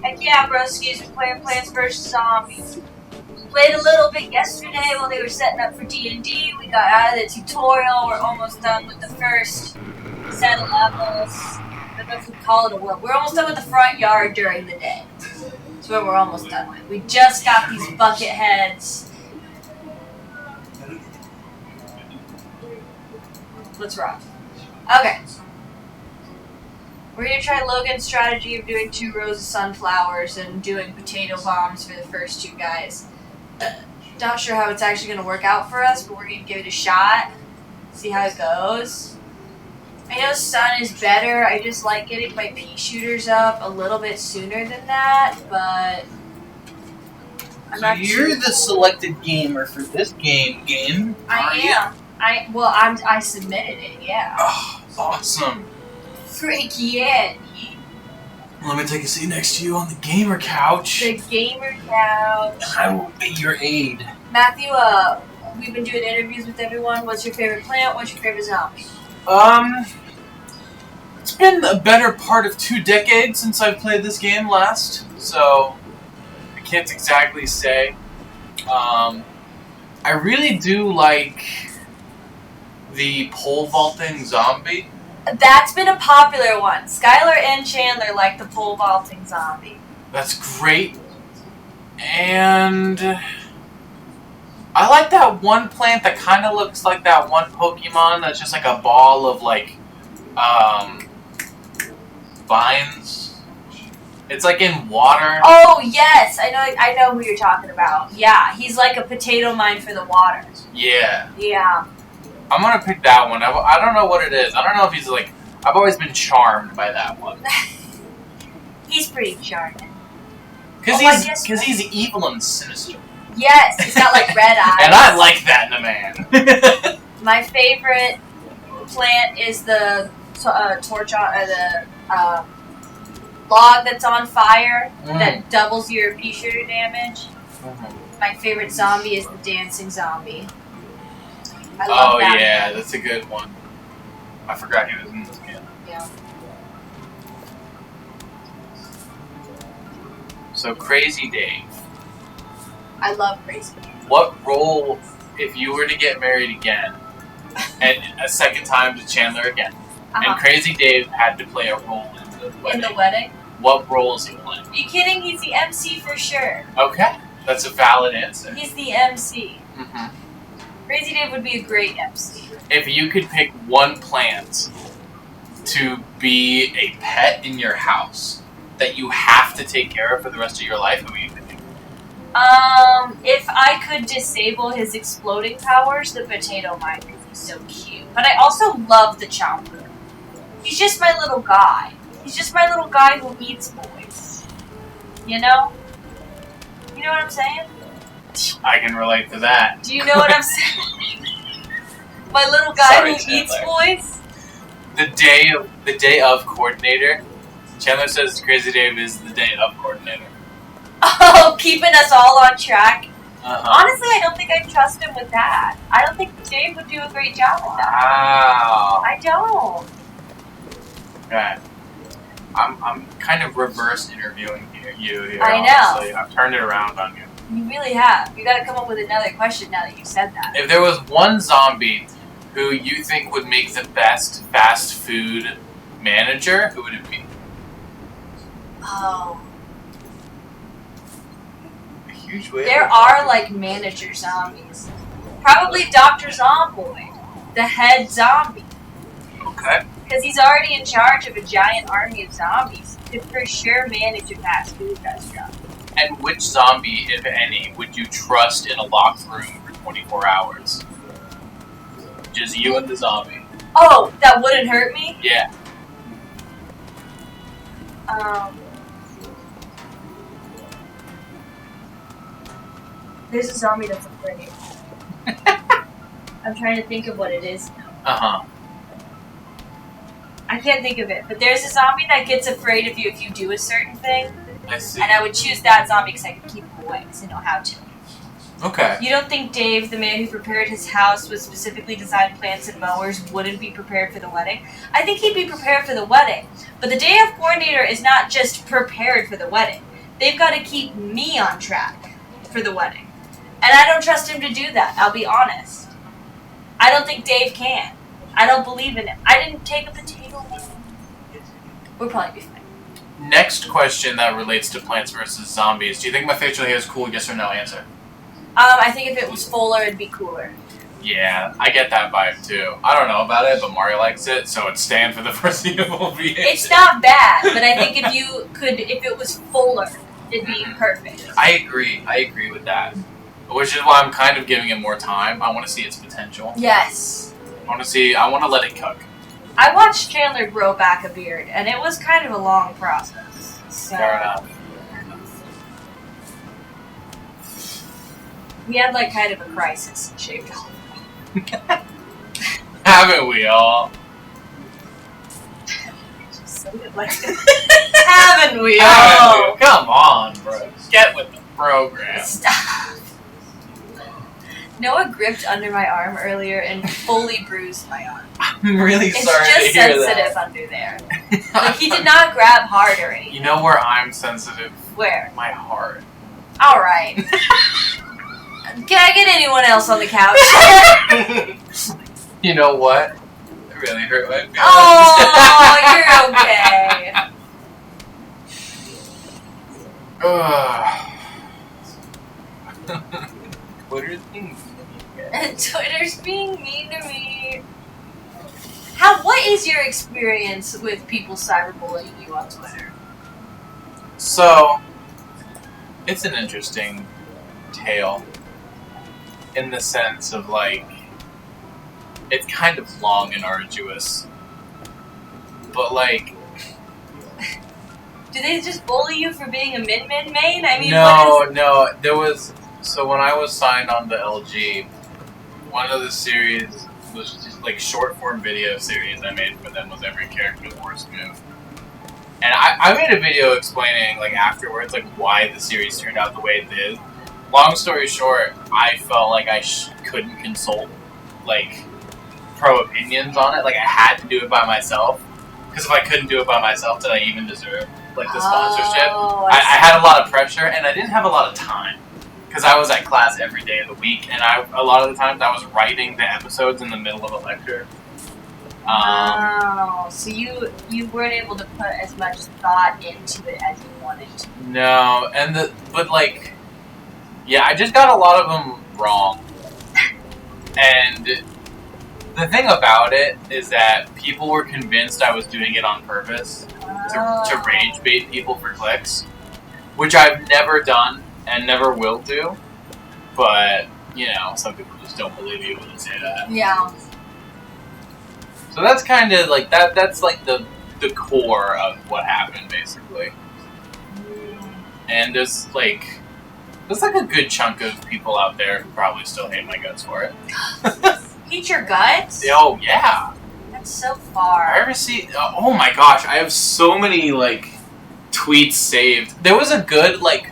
Heck yeah, broskies, we're playing Plants vs. Zombies. We played a little bit yesterday while they were setting up for D&D. We got out of the tutorial. We're almost done with the first set of levels. I don't know if we call it a world. We're almost done with the front yard during the day. That's what we're almost done with. We just got these bucket heads. What's wrong? Okay. We're going to try Logan's strategy of doing 2 rows of sunflowers and doing potato bombs for the first 2 guys. Not sure how it's actually going to work out for us, but we're going to give it a shot. See how it goes. I know sun is better. I just like getting my pea shooters up a little bit sooner than that, but I'm not you're the selected gamer for this game. I am. I submitted it, yeah. Oh, awesome. Freak yeah. Let me take a seat next to you on the gamer couch. The gamer couch. I will be your aide. Matthew, we've been doing interviews with everyone. What's your favorite plant? What's your favorite zombie? It's been a better part of 2 decades since I've played this game last, so I can't exactly say. I really do like the pole vaulting zombie. That's been a popular one. Skylar and Chandler like the pole vaulting zombie. That's great. And I like that one plant that kind of looks like that one Pokemon that's just like a ball of like vines. It's like in water. Oh yes, I know who you're talking about. Yeah, he's like a potato mine for the water. Yeah. Yeah. I'm gonna pick that one. I don't know what it is. I don't know if he's like... I've always been charmed by that one. He's pretty charming. Because he's evil and sinister. Yes, he's got like red eyes. And I like that in a man. My favorite plant is the log that's on fire that doubles your pea shooter damage. My favorite zombie is the dancing zombie. I love that. Oh yeah, that's a good one. I forgot he was in this game. Yeah. So Crazy Dave. I love Crazy Dave. What role, if you were to get married again, and a second time to Chandler again, and Crazy Dave had to play a role in the wedding? In the wedding? What role is he playing? Are you kidding? He's the MC for sure. Okay, that's a valid answer. He's the MC. Mm-hmm. Crazy Dave would be a great MC. If you could pick one plant to be a pet in your house that you have to take care of for the rest of your life, who would you pick? If I could disable his exploding powers, the potato mine would be so cute. But I also love the chomper. He's just my little guy. He's just my little guy who eats boys. You know? You know what I'm saying? I can relate to that. Do you know what I'm saying? My little guy who eats boys? The day of coordinator. Chandler says Crazy Dave is the day of coordinator. Oh, keeping us all on track. Uh-huh. Honestly, I don't think I trust him with that. I don't think Dave would do a great job with that. Wow. I don't. Okay. I'm kind of reverse interviewing you here. I know. Honestly. I've turned it around on you. You really have. You got to come up with another question now that you said that. If there was one zombie who you think would make the best fast food manager, who would it be? Oh. A huge way. There are like manager zombies. Probably Dr. Zomboid, the head zombie. Okay. Because he's already in charge of a giant army of zombies. He could for sure manage a fast food restaurant. And which zombie, if any, would you trust in a locked room for 24 hours? Just you and the zombie. Oh, that wouldn't hurt me? Yeah. There's a zombie that's afraid. I'm trying to think of what it is now. Uh-huh. I can't think of it, but there's a zombie that gets afraid of you if you do a certain thing. I see. And I would choose that zombie because I can keep him away because I know how to. Okay. You don't think Dave, the man who prepared his house with specifically designed plants and mowers, wouldn't be prepared for the wedding? I think he'd be prepared for the wedding. But the day of coordinator is not just prepared for the wedding. they've got to keep me on track for the wedding. And I don't trust him to do that, I'll be honest. I don't think Dave can. I don't believe in it. I didn't take a potato. We'll probably be fine. Next question that relates to Plants vs. Zombies. Do you think my facial hair is cool? Yes or no answer. I think if it was fuller, it'd be cooler. Yeah, I get that vibe too. I don't know about it, but Mario likes it, so it's staying for the foreseeable future. It's not bad, but I think if it was fuller, it'd be perfect. I agree with that. Which is why I'm kind of giving it more time. I want to see its potential. Yes. I want to let it cook. I watched Chandler grow back a beard, and it was kind of a long process. So Fair enough. we had like kind of a crisis and shaved off. Haven't we all? Haven't we all? Haven't we? Come on, bro. Get with the program. Stop. Noah gripped under my arm earlier and fully bruised my arm. I'm really It's sorry to just hear sensitive under there. Like, he did not grab hard or anything. You know where I'm sensitive? Where? My heart. Alright. Can I get anyone else on the couch? You know what? It really hurt my feelings. Oh, you're okay. Twitter's being Twitter's being mean to me. What is your experience with people cyberbullying you on Twitter? So, it's an interesting tale in the sense of, like, it's kind of long and arduous. But, like... Do they just bully you for being a Min-Min main? I mean, No, there was... So when I was signed on to LG, one of the series was just, like, short-form video series I made for them was every character's worst move. And I made a video explaining, like, afterwards, like, why the series turned out the way it did. Long story short, I felt like I couldn't consult, like, pro opinions on it. Like, I had to do it by myself. Because if I couldn't do it by myself, did I even deserve, like, the sponsorship? I had a lot of pressure, and I didn't have a lot of time. Because I was at class every day of the week, and a lot of the times I was writing the episodes in the middle of a lecture. So you weren't able to put as much thought into it as you wanted to. No, but like, yeah, I just got a lot of them wrong. And the thing about it is that people were convinced I was doing it on purpose to rage bait people for clicks, which I've never done and never will do. But, you know, some people just don't believe you when you say that. Yeah. So that's kind of like that's like the core of what happened, basically. And there's like a good chunk of people out there who probably still hate my guts for it. Hate your guts? Oh yeah. That's so far. I ever see? Oh my gosh, I have so many like tweets saved. There was a good like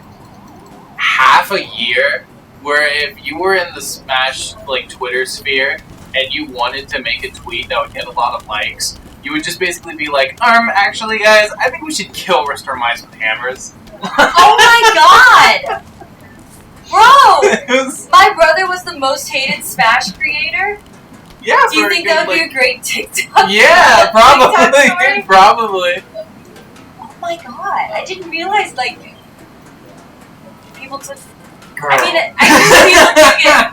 half a year where if you were in the Smash like Twitter sphere and you wanted to make a tweet that would get a lot of likes, you would just basically be like, actually guys, I think we should kill Restore Mice with hammers. Oh my god! Bro! My brother was the most hated Smash creator? Yeah, do you think that would be a great TikTok? Yeah, probably. TikTok story? Probably. Oh my god, I didn't realize, like, people took... Girl. I mean,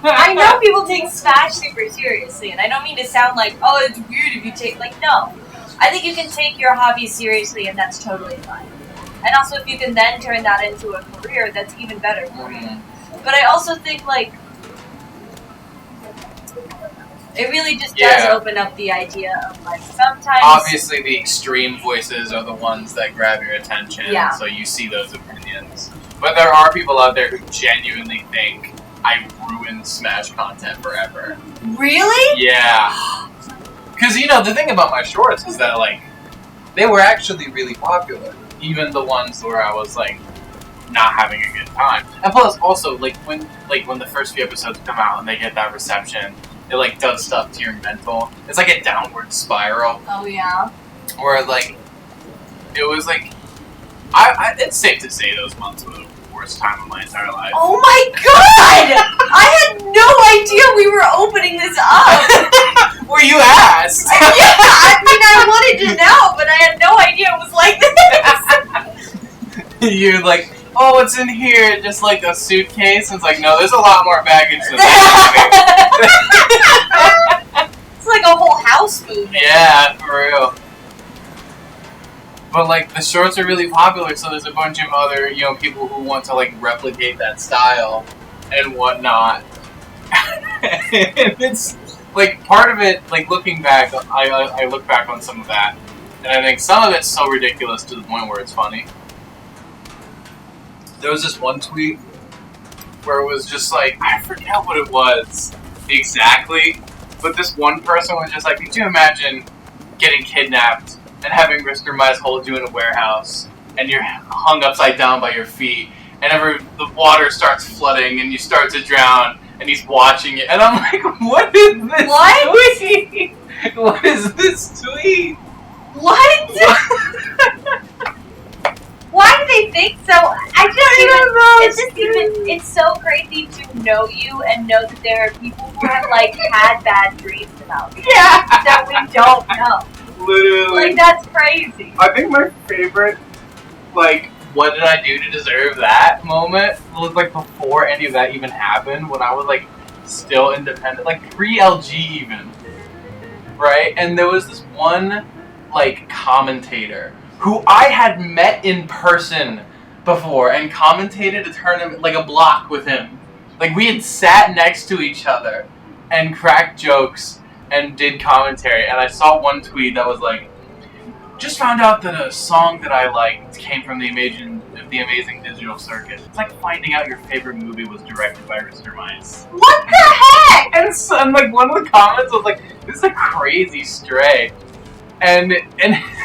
I know people take Smash super seriously, and I don't mean to sound like, oh, it's weird if you take, like, no. I think you can take your hobby seriously, and that's totally fine. And also, if you can then turn that into a career, that's even better for you. But I also think, like, it really just does open up the idea of, like, sometimes... Obviously, the extreme voices are the ones that grab your attention, so you see those opinions. But there are people out there who genuinely think I ruined Smash content forever. Really? Yeah. Because, you know, the thing about my shorts is that, like, they were actually really popular. Even the ones where I was, like, not having a good time. And plus, also, like, when the first few episodes come out and they get that reception, it, like, does stuff to your mental. It's like a downward spiral. Oh, yeah? Where, like, it was, like, It's safe to say those months were the worst time of my entire life. Oh my god! I had no idea we were opening this up! Well, you asked! Yeah, I mean, I wanted to know, but I had no idea it was like this! You're like, oh, what's in here? Just like a suitcase? And it's like, no, there's a lot more baggage than that. It's like a whole house moving. Yeah, for real. But like the shorts are really popular, so there's a bunch of other, people who want to like replicate that style and whatnot. And it's like part of it, like looking back, I look back on some of that, and I think some of it's so ridiculous to the point where it's funny. There was this one tweet where it was just like, I forget what it was exactly, but this one person was just like, could you imagine getting kidnapped and having Mr. Mice hold you in a warehouse, and you're hung upside down by your feet, and the water starts flooding, and you start to drown, and he's watching it, and I'm like, what is this tweet? What is this tweet? What? Why do they think so? I don't even. It's so crazy to know you and know that there are people who have like had bad dreams about you. Yeah. That we don't know. Literally. Like, that's crazy. I think my favorite, like, what did I do to deserve that moment was like before any of that even happened, when I was like still independent, like pre-LG even, right? And there was this one like commentator who I had met in person before and commentated a tournament, like a block with him. Like we had sat next to each other and cracked jokes and did commentary, and I saw one tweet that was like, just found out that a song that I liked came from the Amazing Digital Circuit. It's like finding out your favorite movie was directed by Mr. Mice. What the heck? And like one of the comments was like, this is a crazy stray. And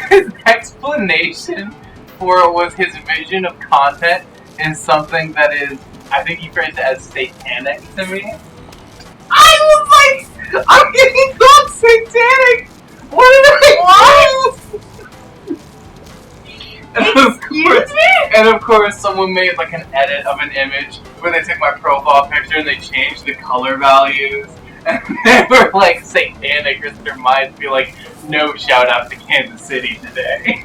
his explanation for it was his vision of content is something that is, I think he phrased it as satanic to me. I was like, I'm getting called satanic! What did I do? And of course, someone made like an edit of an image where they took my profile picture and they changed the color values. And they were like, satanic, Mr. Mice, be like, no shout out to Kansas City today.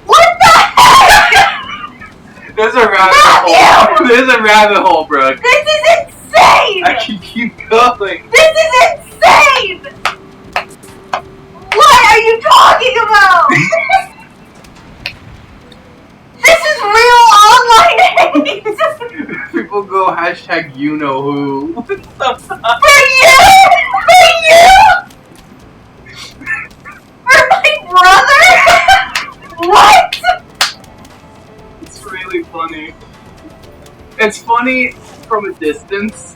What the heck? There's a rabbit hole. There's a rabbit hole, Brooke. This is insane! I can keep going. This is insane! What are you talking about? This is real online hate! People go hashtag you know who. For you? For you? For my brother? What? It's really funny. It's funny from a distance.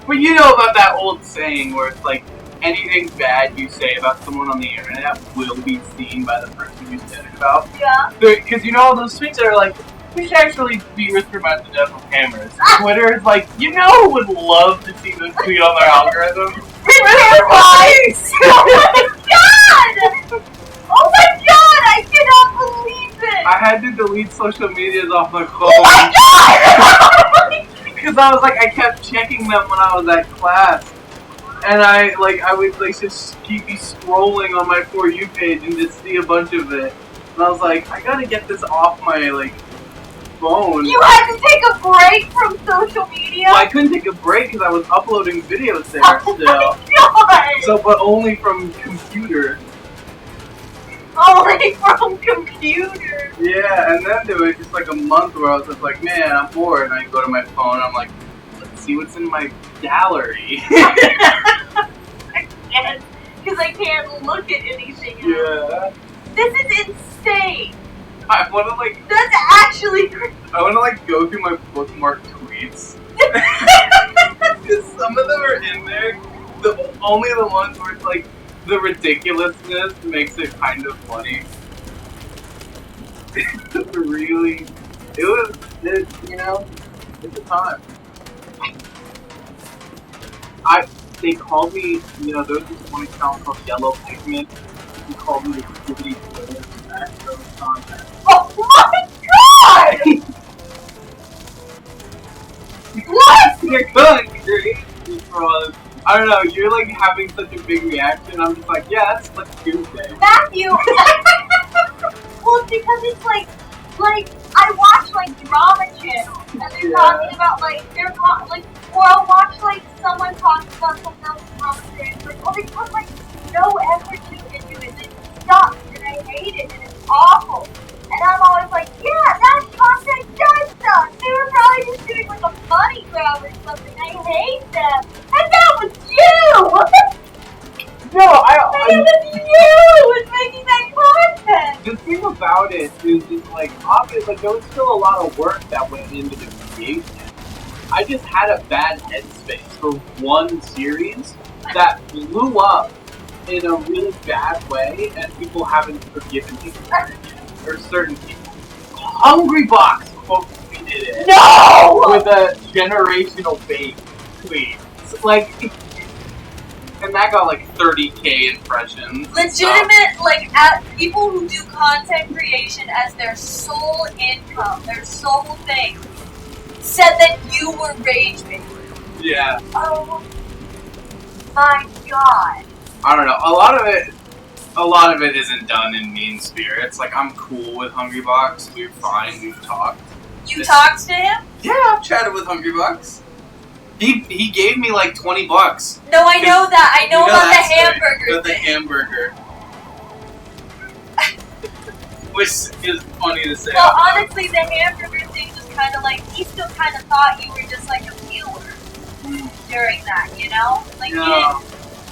But you know about that old saying where it's like, anything bad you say about someone on the internet will be seen by the person you said it about. Yeah. Because you know all those tweets that are like, we should actually be Mr. Mice to death with cameras. Twitter is like, you know who would love to see this tweet on their algorithm? Mr. Mice! Oh my god! Oh my god! I cannot believe it! I had to delete social medias off my phone. Oh my god! Because I was like, I kept checking them when I was at class. And I would like just keep scrolling on my For You page and just see a bunch of it. And I was like, I gotta get this off my phone. You had to take a break from social media? Well, I couldn't take a break because I was uploading videos there Oh still. my god! So, but only from computer. Only from computer. Yeah, and then there was just like a month where I was just like, man, I'm bored. And I go to my phone and I'm like, let's see what's in my gallery. Yes, because I can't look at anything else. Yeah. This is insane. I want to That's actually crazy. I want to go through my bookmark tweets. Because some of them are in there. Only the ones where it's like the ridiculousness makes it kind of funny. It's a time. They called me, there was this one account called Yellow Pigment, who called me a shitty player for Astro content. Oh my god! What? You're going crazy for all this. I don't know, you're like having such a big reaction. I'm just like, yeah, that's like Tuesday. Matthew! Well, it's because it's like I watch like drama channels and they're talking about or I'll watch like someone talking about something else in drama series, like, oh, they put like no effort into it, and it sucks, and I hate it, and it's awful. And I'm always like, yeah, that content does suck. They were probably just doing like a money grab or something. I hate them. And that was you! No, It was you who was making that content! the thing about it is just like, obviously, like, there was still a lot of work that went into the creation. I just had a bad headspace for one series that blew up in a really bad way, and people haven't forgiven me for it yet. Or certain people. Hungry Box quote tweeted it. No! With a generational bait tweet. So, like, and that got like 30K impressions. Legitimate, people who do content creation as their sole income, their sole thing, said that you were rage baiting. Yeah. Oh my god. I don't know. A lot of it isn't done in mean spirits. Like, I'm cool with Hungry Box. We're fine. We've talked. You talked to him? Yeah, I've chatted with Hungry Box. He gave me like $20. No, I know that. I know You about the that story, hamburger about the thing. hamburger. Which is funny to say. Well, honestly, the hamburger thing was kind of like, he still kind of thought you were just like a viewer during that, you know? Like, No.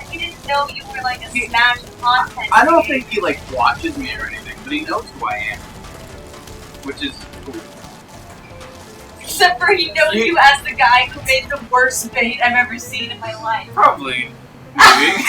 he didn't know you were like a smash content. I don't creator. think he like watches me or anything, but he knows who I am. Which is cool. Except for he knows you as the guy who made the worst bait I've ever seen in my life. Probably. Maybe.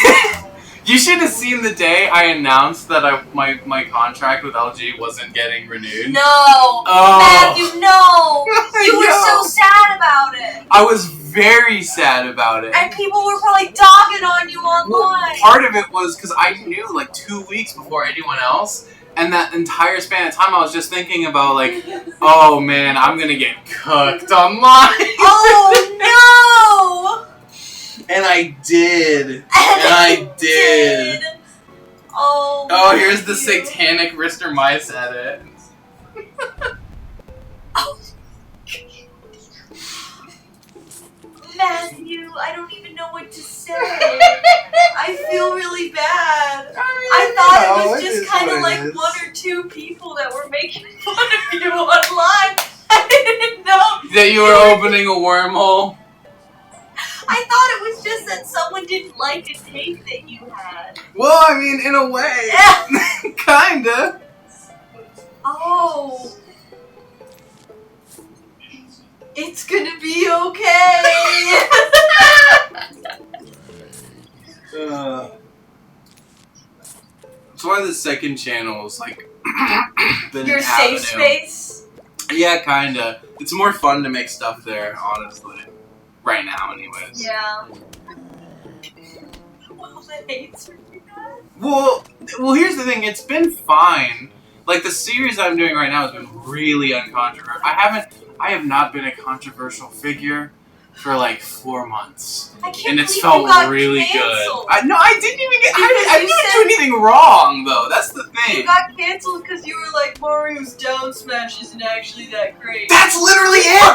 You should have seen the day I announced that my contract with LG wasn't getting renewed. No! Oh. Matthew, no! You were No. so sad about it! I was very sad about it. And people were probably dogging on you Well, online. part of it was because I knew like 2 weeks before anyone else, and that entire span of time I was just thinking about like, oh man, I'm gonna get cooked online. Oh no! And I did. And I did. Oh. Oh, here's the Matthew. satanic Mr. Mice edit. Matthew, I don't even know what to say. I feel really bad. I thought it was just kind of like one or two people that were making fun of you online. I didn't know. That you were opening a wormhole. I thought it was just that someone didn't like a take that you had. Well, I mean, in a way. Kinda. Oh. It's gonna be okay. That's why the second channel is like been Your an safe avenue. space. Yeah, kinda. It's more fun to make stuff there, honestly. Right now, anyways. Yeah. Well, the hates for you guys. Well, here's the thing. It's been fine. Like the series I'm doing right now has been really uncontroversial. I have not been a controversial figure for like 4 months. I can't And it's believe felt you got really canceled. good. I didn't even get. Because I you didn't said- do anything wrong though. That's the thing. You got canceled because you were like, Mario's Down Smash isn't actually that great. That's literally it.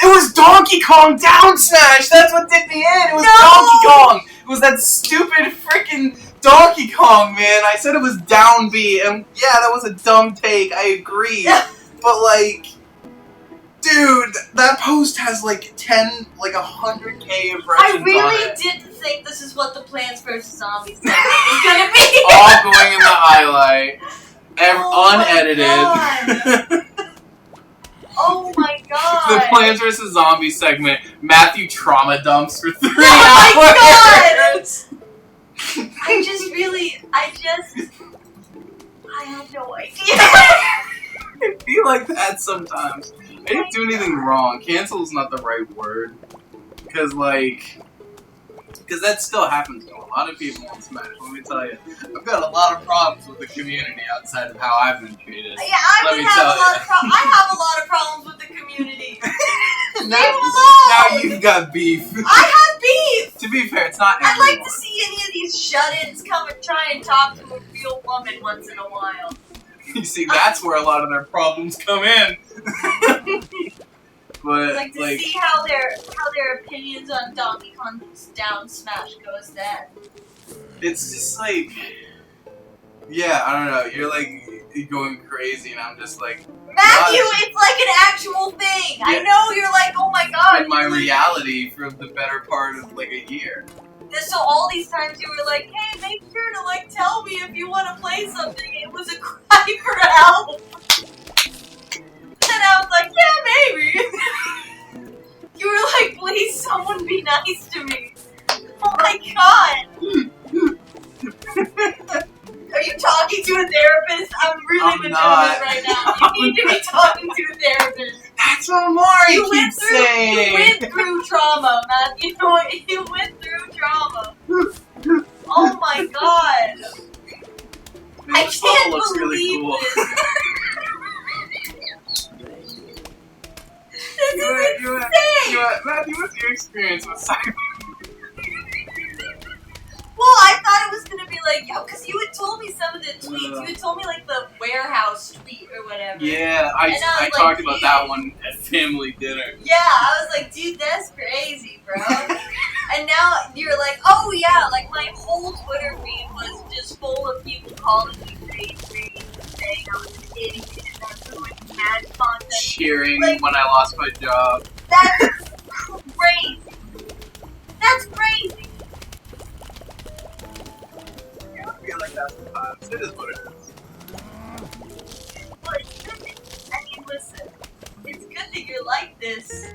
It was Donkey Kong Down Smash. That's what did me in. It was No! Donkey Kong. It was that stupid freaking Donkey Kong, man. I said it was Down B, and yeah, that was a dumb take. I agree, but like. Dude, that post has like 100K impressions I on really it. didn't think this is what the Plants vs. Zombies segment was gonna be. All going in the highlight. Oh my Unedited. Oh my god. The Plants vs. Zombies segment. Matthew trauma dumps for 3 Oh my hours. I have no idea. I feel like that sometimes. I didn't do anything wrong. Cancel is not the right word. Because Because that still happens to a lot of people in Smash. Let me tell you, I've got a lot of problems with the community outside of how I've been treated. Yeah, I Let would me have tell a lot ya. of problems. I have a lot of problems with the community. now, Leave 'em alone! now you've got beef. I have beef! To be fair, it's not I'd everyone. like to see any of these shut-ins come and try and talk to a real woman once in a while. You see, that's where a lot of their problems come in. But I'd like to see how their opinions on Donkey Kong's Down Smash goes then. it's just like, yeah, I don't know. You're like going crazy, and I'm just like, Matthew, gosh. it's like an actual thing. I Yeah. know you're like, oh my god. in my reality for the better part of like a year. So all these times you were like, hey, make sure to like tell me if you want to play something. It was a cry for help. And I was like, yeah, maybe. You were like, please, someone be nice to me. Oh my god. Are you talking to a therapist? I'm really I'm legitimate not. right now. You need to be talking to a therapist. That's what Mari You went keeps through. saying. You went through trauma, man. You know what? You went through trauma. Oh my god. Man, I this level can't looks really believe cool. this. This is insane. Matthew, what's your experience with Cyber? Well, I thought it was gonna be like, yo, because you had told me some of the tweets. You had told me like the warehouse tweet or whatever. Yeah, I was talked like, about dude. that one at family dinner. Yeah, I was like, dude, that's crazy, bro. And now you're like, oh yeah, like my whole Twitter feed was just full of people calling me crazy and saying I was an idiot and I ruined mad content. Cheering Like- when I lost my job. That's crazy. That's crazy. I feel like that sometimes. It is what it is. Well, it's good. I mean, listen, it's good that you're like this.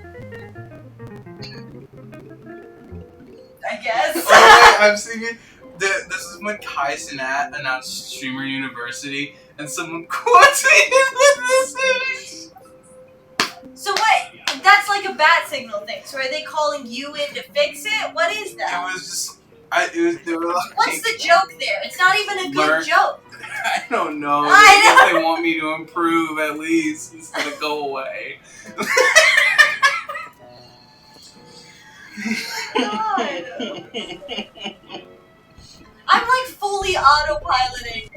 I guess. Oh wait, I'm singing. This is when Kai Cenat announced Streamer University, and someone quotes me with this image. So wait, that's like a bat signal thing. So are they calling you in to fix it? What is It that? was just, they were like, What's the joke there? It's not even a good Learn- joke. I don't know. I I guess they want me to improve at least instead of go away. God. I'm like fully autopiloting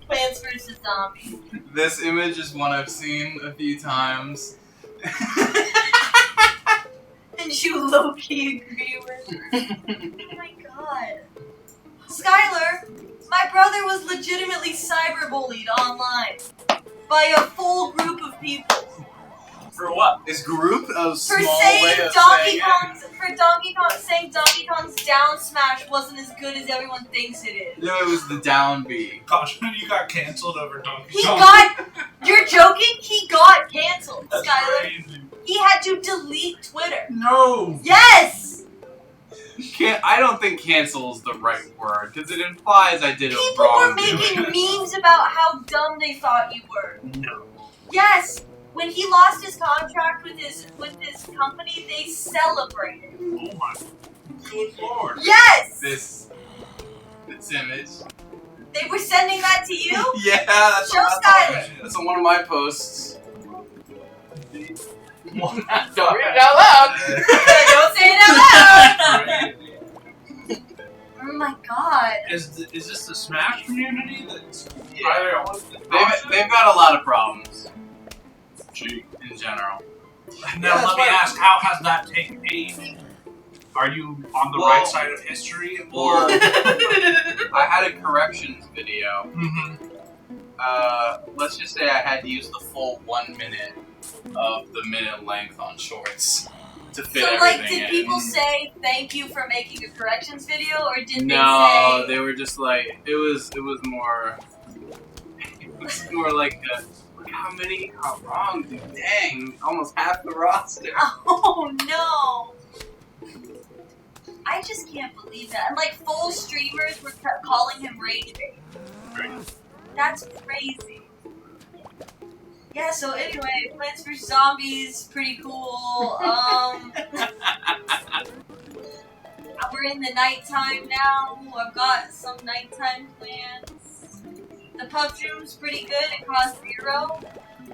Plants vs. Zombies. This image is one I've seen a few times. And you low-key agree with. Oh my god. Skylar, my brother was legitimately cyberbullied online by a full group of people For what? Is group a for small way saying of Donkey saying Kong's saying Donkey Kong's Down Smash wasn't as good as everyone thinks it is. No, it was the down B. Gosh, you got canceled over Donkey He Kong. got. You're joking? He got canceled, That's Skylar. crazy. He had to delete Twitter. No. Yes. I don't think cancel is the right word because it implies I did it People were wrong. making memes about how dumb they thought you were. No. Yes. When he lost his contract with his company, they celebrated. Oh my good lord. Yes. This image. They were sending that to you. Yeah, that's Show on Skylar. that's on one of my posts. What? Don't read it out loud. Don't say it out loud. Oh my god. Is this the Smash community that's Yeah. They've got a lot of problems. In general. Now that's let me why- ask, how has that taken age? Are you on the Well- right side of history, or? Well, I had a corrections video. Mhm. Let's just say I had to use the full 1 minute of the minute length on shorts to fit So, everything like, did in. people say thank you for making a corrections video, or did No, they say? they were just like it was more like look how wrong, dude, dang, almost half the roster. Oh no! I just can't believe that. And like full streamers were calling him rage bait. That's crazy. Yeah. So anyway, Plants vs Zombies, pretty cool. We're we're in the nighttime now. I've got some nighttime plans. The puff room's pretty good. It costs 0.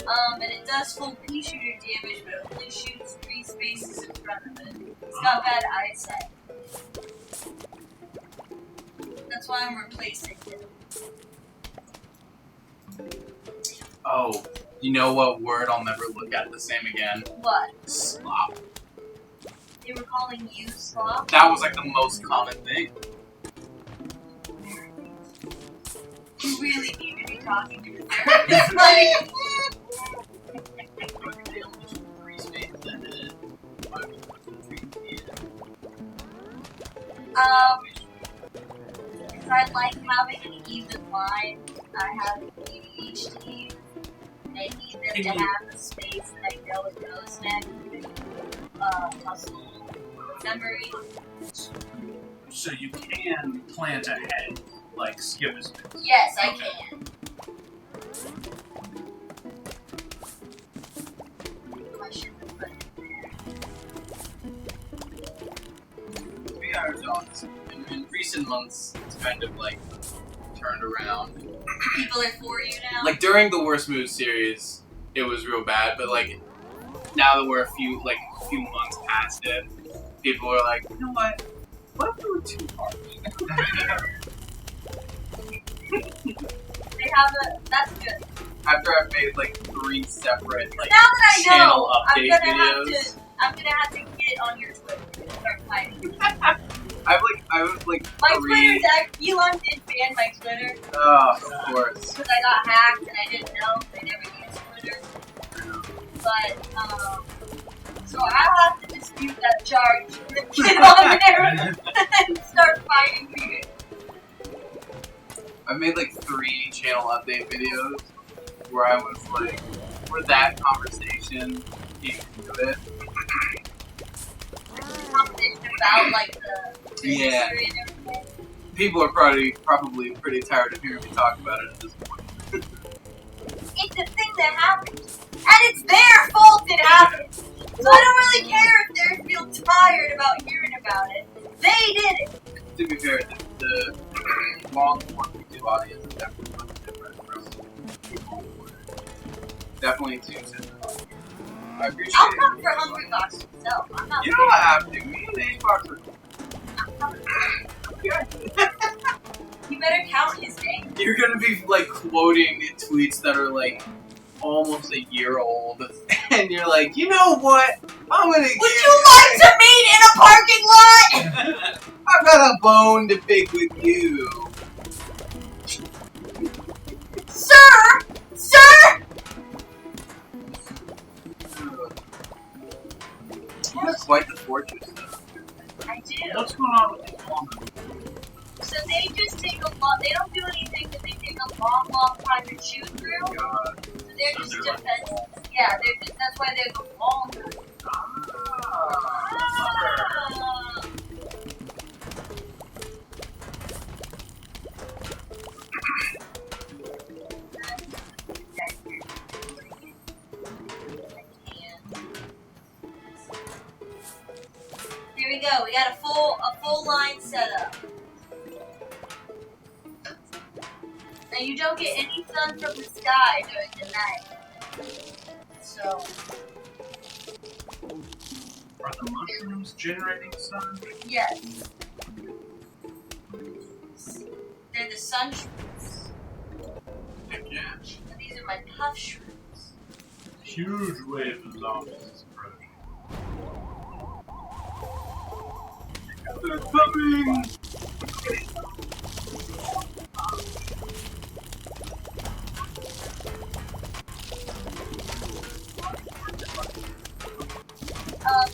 And it does full pea shooter damage, but it only shoots 3 spaces in front of it. It's got bad eyesight. That's why I'm replacing it. Oh, you know what word I'll never look at the same again? What? Slop. They were calling you slop? That was like the most common thing. You really need to be talking to the therapist. Like, because I like having an even line. I have ADHD. And I need them to have the space that I know it goes next. Muscle memory. So you can plant ahead, like skip a space. Yes, I can. I shouldn't have put it there. To be honest, in recent months, it's kind of like turned around. People are for you now? Like during the Worst Moves series, it was real bad, but like now that we're a few months past it, people are like, you know what? What if we were too hard? They have a. That's good. After I've made like 3 separate like Now that I channel know, update videos. I'm gonna have to get on your Twitter and start fighting. I was like My 3. Twitter's Elon did ban my Twitter Oh, of course. because I got hacked and I didn't know. I never used Twitter. But so I'll have to dispute that charge and get on there and start fighting you. I've made like 3 channel update videos where I was like, where that conversation came into it. Conversation about like the Yeah. history and everything. People are probably pretty tired of hearing me talk about it at this point. It's a thing that happened. And it's their fault it happened. So I don't really care if they feel tired about hearing about it. They did it. To be fair, the long-form YouTube audience is definitely much different from people who are definitely too different. I appreciate I'll it. come for Hungry Box myself. I'm not. You don't have to. Me and H-Box are I'm coming. You better count his name. You're gonna be like quoting tweets that are like almost a year old, and you're like, you know what? I'm gonna. Would you like to meet in a parking lot? I've got a bone to pick with you, Sir! Sir! You have quite the fortress, though. I do. What's going on with these women? So they just take a long. They don't do anything, but they take a long, long time to shoot through. God. So they're just defensive. Yeah, they're just. That's why they're the longer. Here we go. We got a full line setup. Now you don't get any sun from the sky during the night. So Are the mushrooms generating sun? yes. They're the sun shrooms. Heck yeah. And these are my puff shrooms. Huge wave of zombies is approaching. They're coming!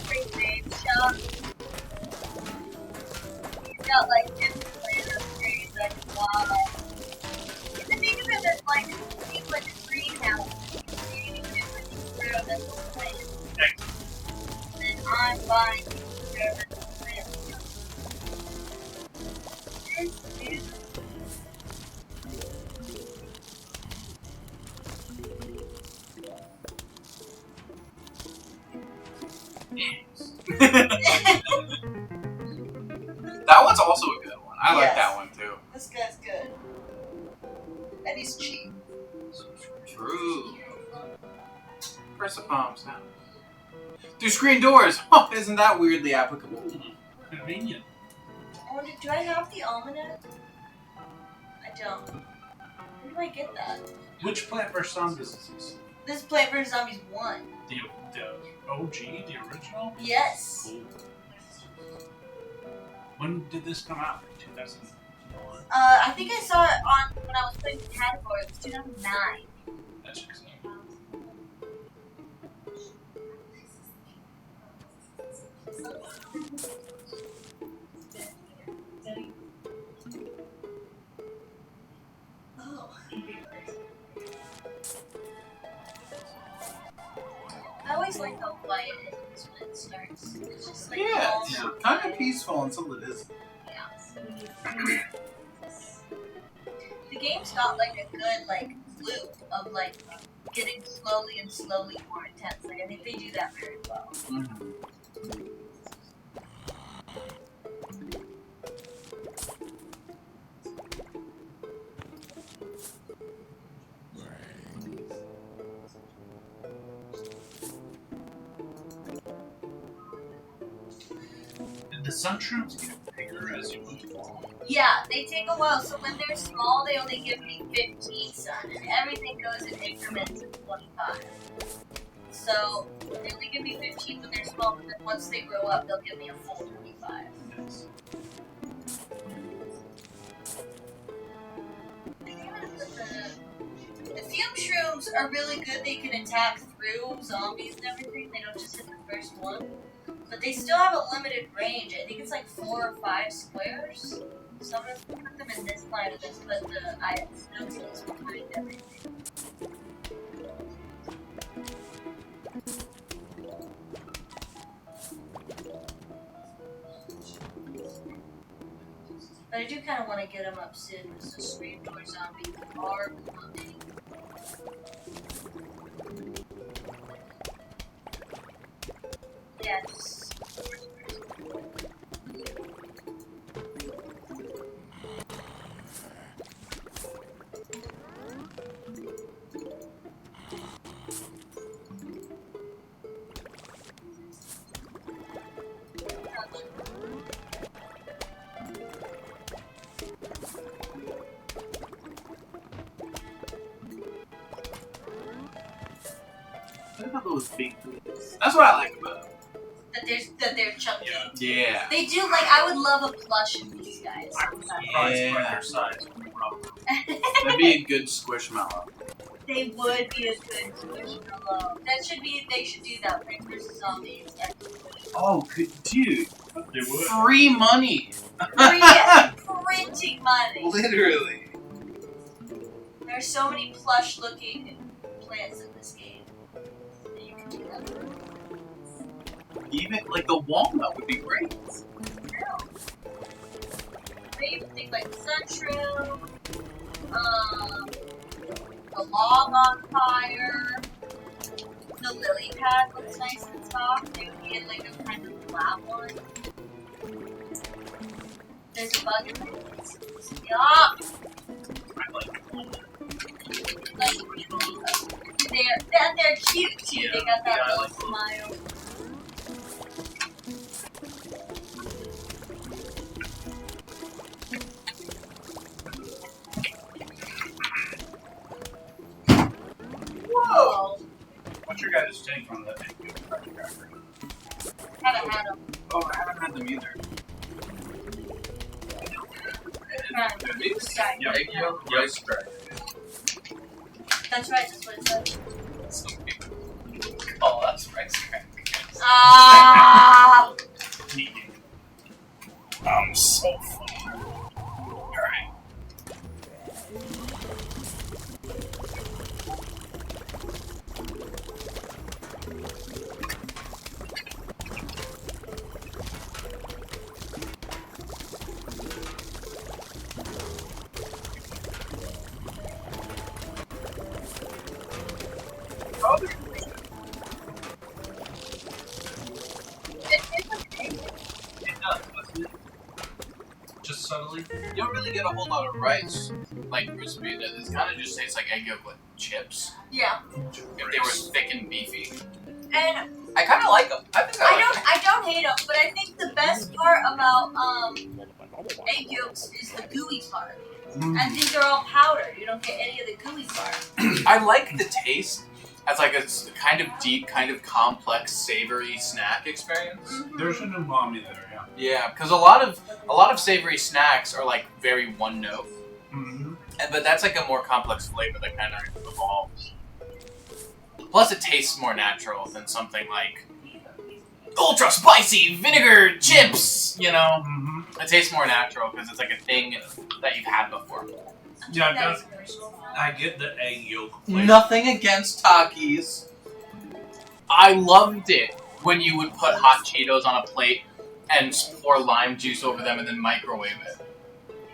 Free name shop. He's got like different layer upgrades I can buy. You can think of it as like he's like a greenhouse. He's creating different experimental plants. And then I'm buying experimental plants. This is also a good one. I like Yes. that one too. This guy's good. And he's cheap. True. Press the palms now. Through screen doors. Oh, isn't that weirdly applicable? Convenient. I wonder, do I have the almanac? I don't. Where do I get that? Which Plant vs. Zombies is this? This is Plant vs. Zombies 1. The OG, the original? Yes. Cool. When did this come out? 2001? I think I saw it on when I was playing the category. It was 2009. That checks out. Oh. I always like how quiet it is when it starts. It's just like calm It's and kind quiet. of peaceful until it is. Yeah. The game's got like a good like loop of like getting slowly and slowly more intense. Like I think they do that very well. Mm-hmm. Did the Sunshrooms get bigger as you move along? Yeah, they take a while. So when they're small, they only give me 15 sun, and everything goes in increments of 25. So they only give me 15 when they're small, but then once they grow up, they'll give me a full 25. Yes. The fume shrooms are really good. They can attack through zombies and everything. They don't just hit the first one. But they still have a limited range. I think it's like 4 or 5 squares. So I'm gonna put them in this line and just put the explosives behind everything. But I do kind of want to get them up soon because the screen door zombies are coming. Yeah, just... What about those big boots? That's what I like about them. That they're chunky. Yeah. They do, like, I would love a plush in these guys. I was surprised Yeah. by their size. That'd be a good squishmallow. They would be a good squishmallow. They should do that. Plants vs. Zombies. Oh, dude. They would. Free money. Printing money. Literally. There are so many plush looking plants in this game. That you can do that. Even, like, the walnut would be great. They even think like sunshroom, the log on fire, the lily pad looks nice and soft. They would be in like a kind of flat one. There's a bug in there. Yeah. I like it. Like, they're cute too. Yeah, They got that yeah, I little like smile. Whoa! What's your guys' take on that big firecracker? Haven't had them. Oh, I haven't had them either. Yeah. Egg yolk rice cracker. That's right, that's what it said. Oh, that's rice cracker. Ah! I'm so full. Alright. You don't really get a whole lot of rice, like crispy. It kind of just tastes like egg yolk with chips. Yeah. If they were thick and beefy. And I kind of like them. I think I like them. I don't hate them, but I think the best part about egg yolks is the gooey part. And these are all powdered. You don't get any of the gooey part. I like the taste as like a kind of deep, kind of complex, savory snack experience. Mm-hmm. There's an umami there, yeah. Yeah, because a lot of savory snacks are like very one note, but that's like a more complex flavor that kind of evolves. Plus, it tastes more natural than something like ultra spicy vinegar chips. You know, it tastes more natural because it's like a thing that you've had before. Yeah, it does. I get the egg yolk flavor. Nothing against Takis. I loved it when you would put hot Cheetos on a plate and pour lime juice over them and then microwave it.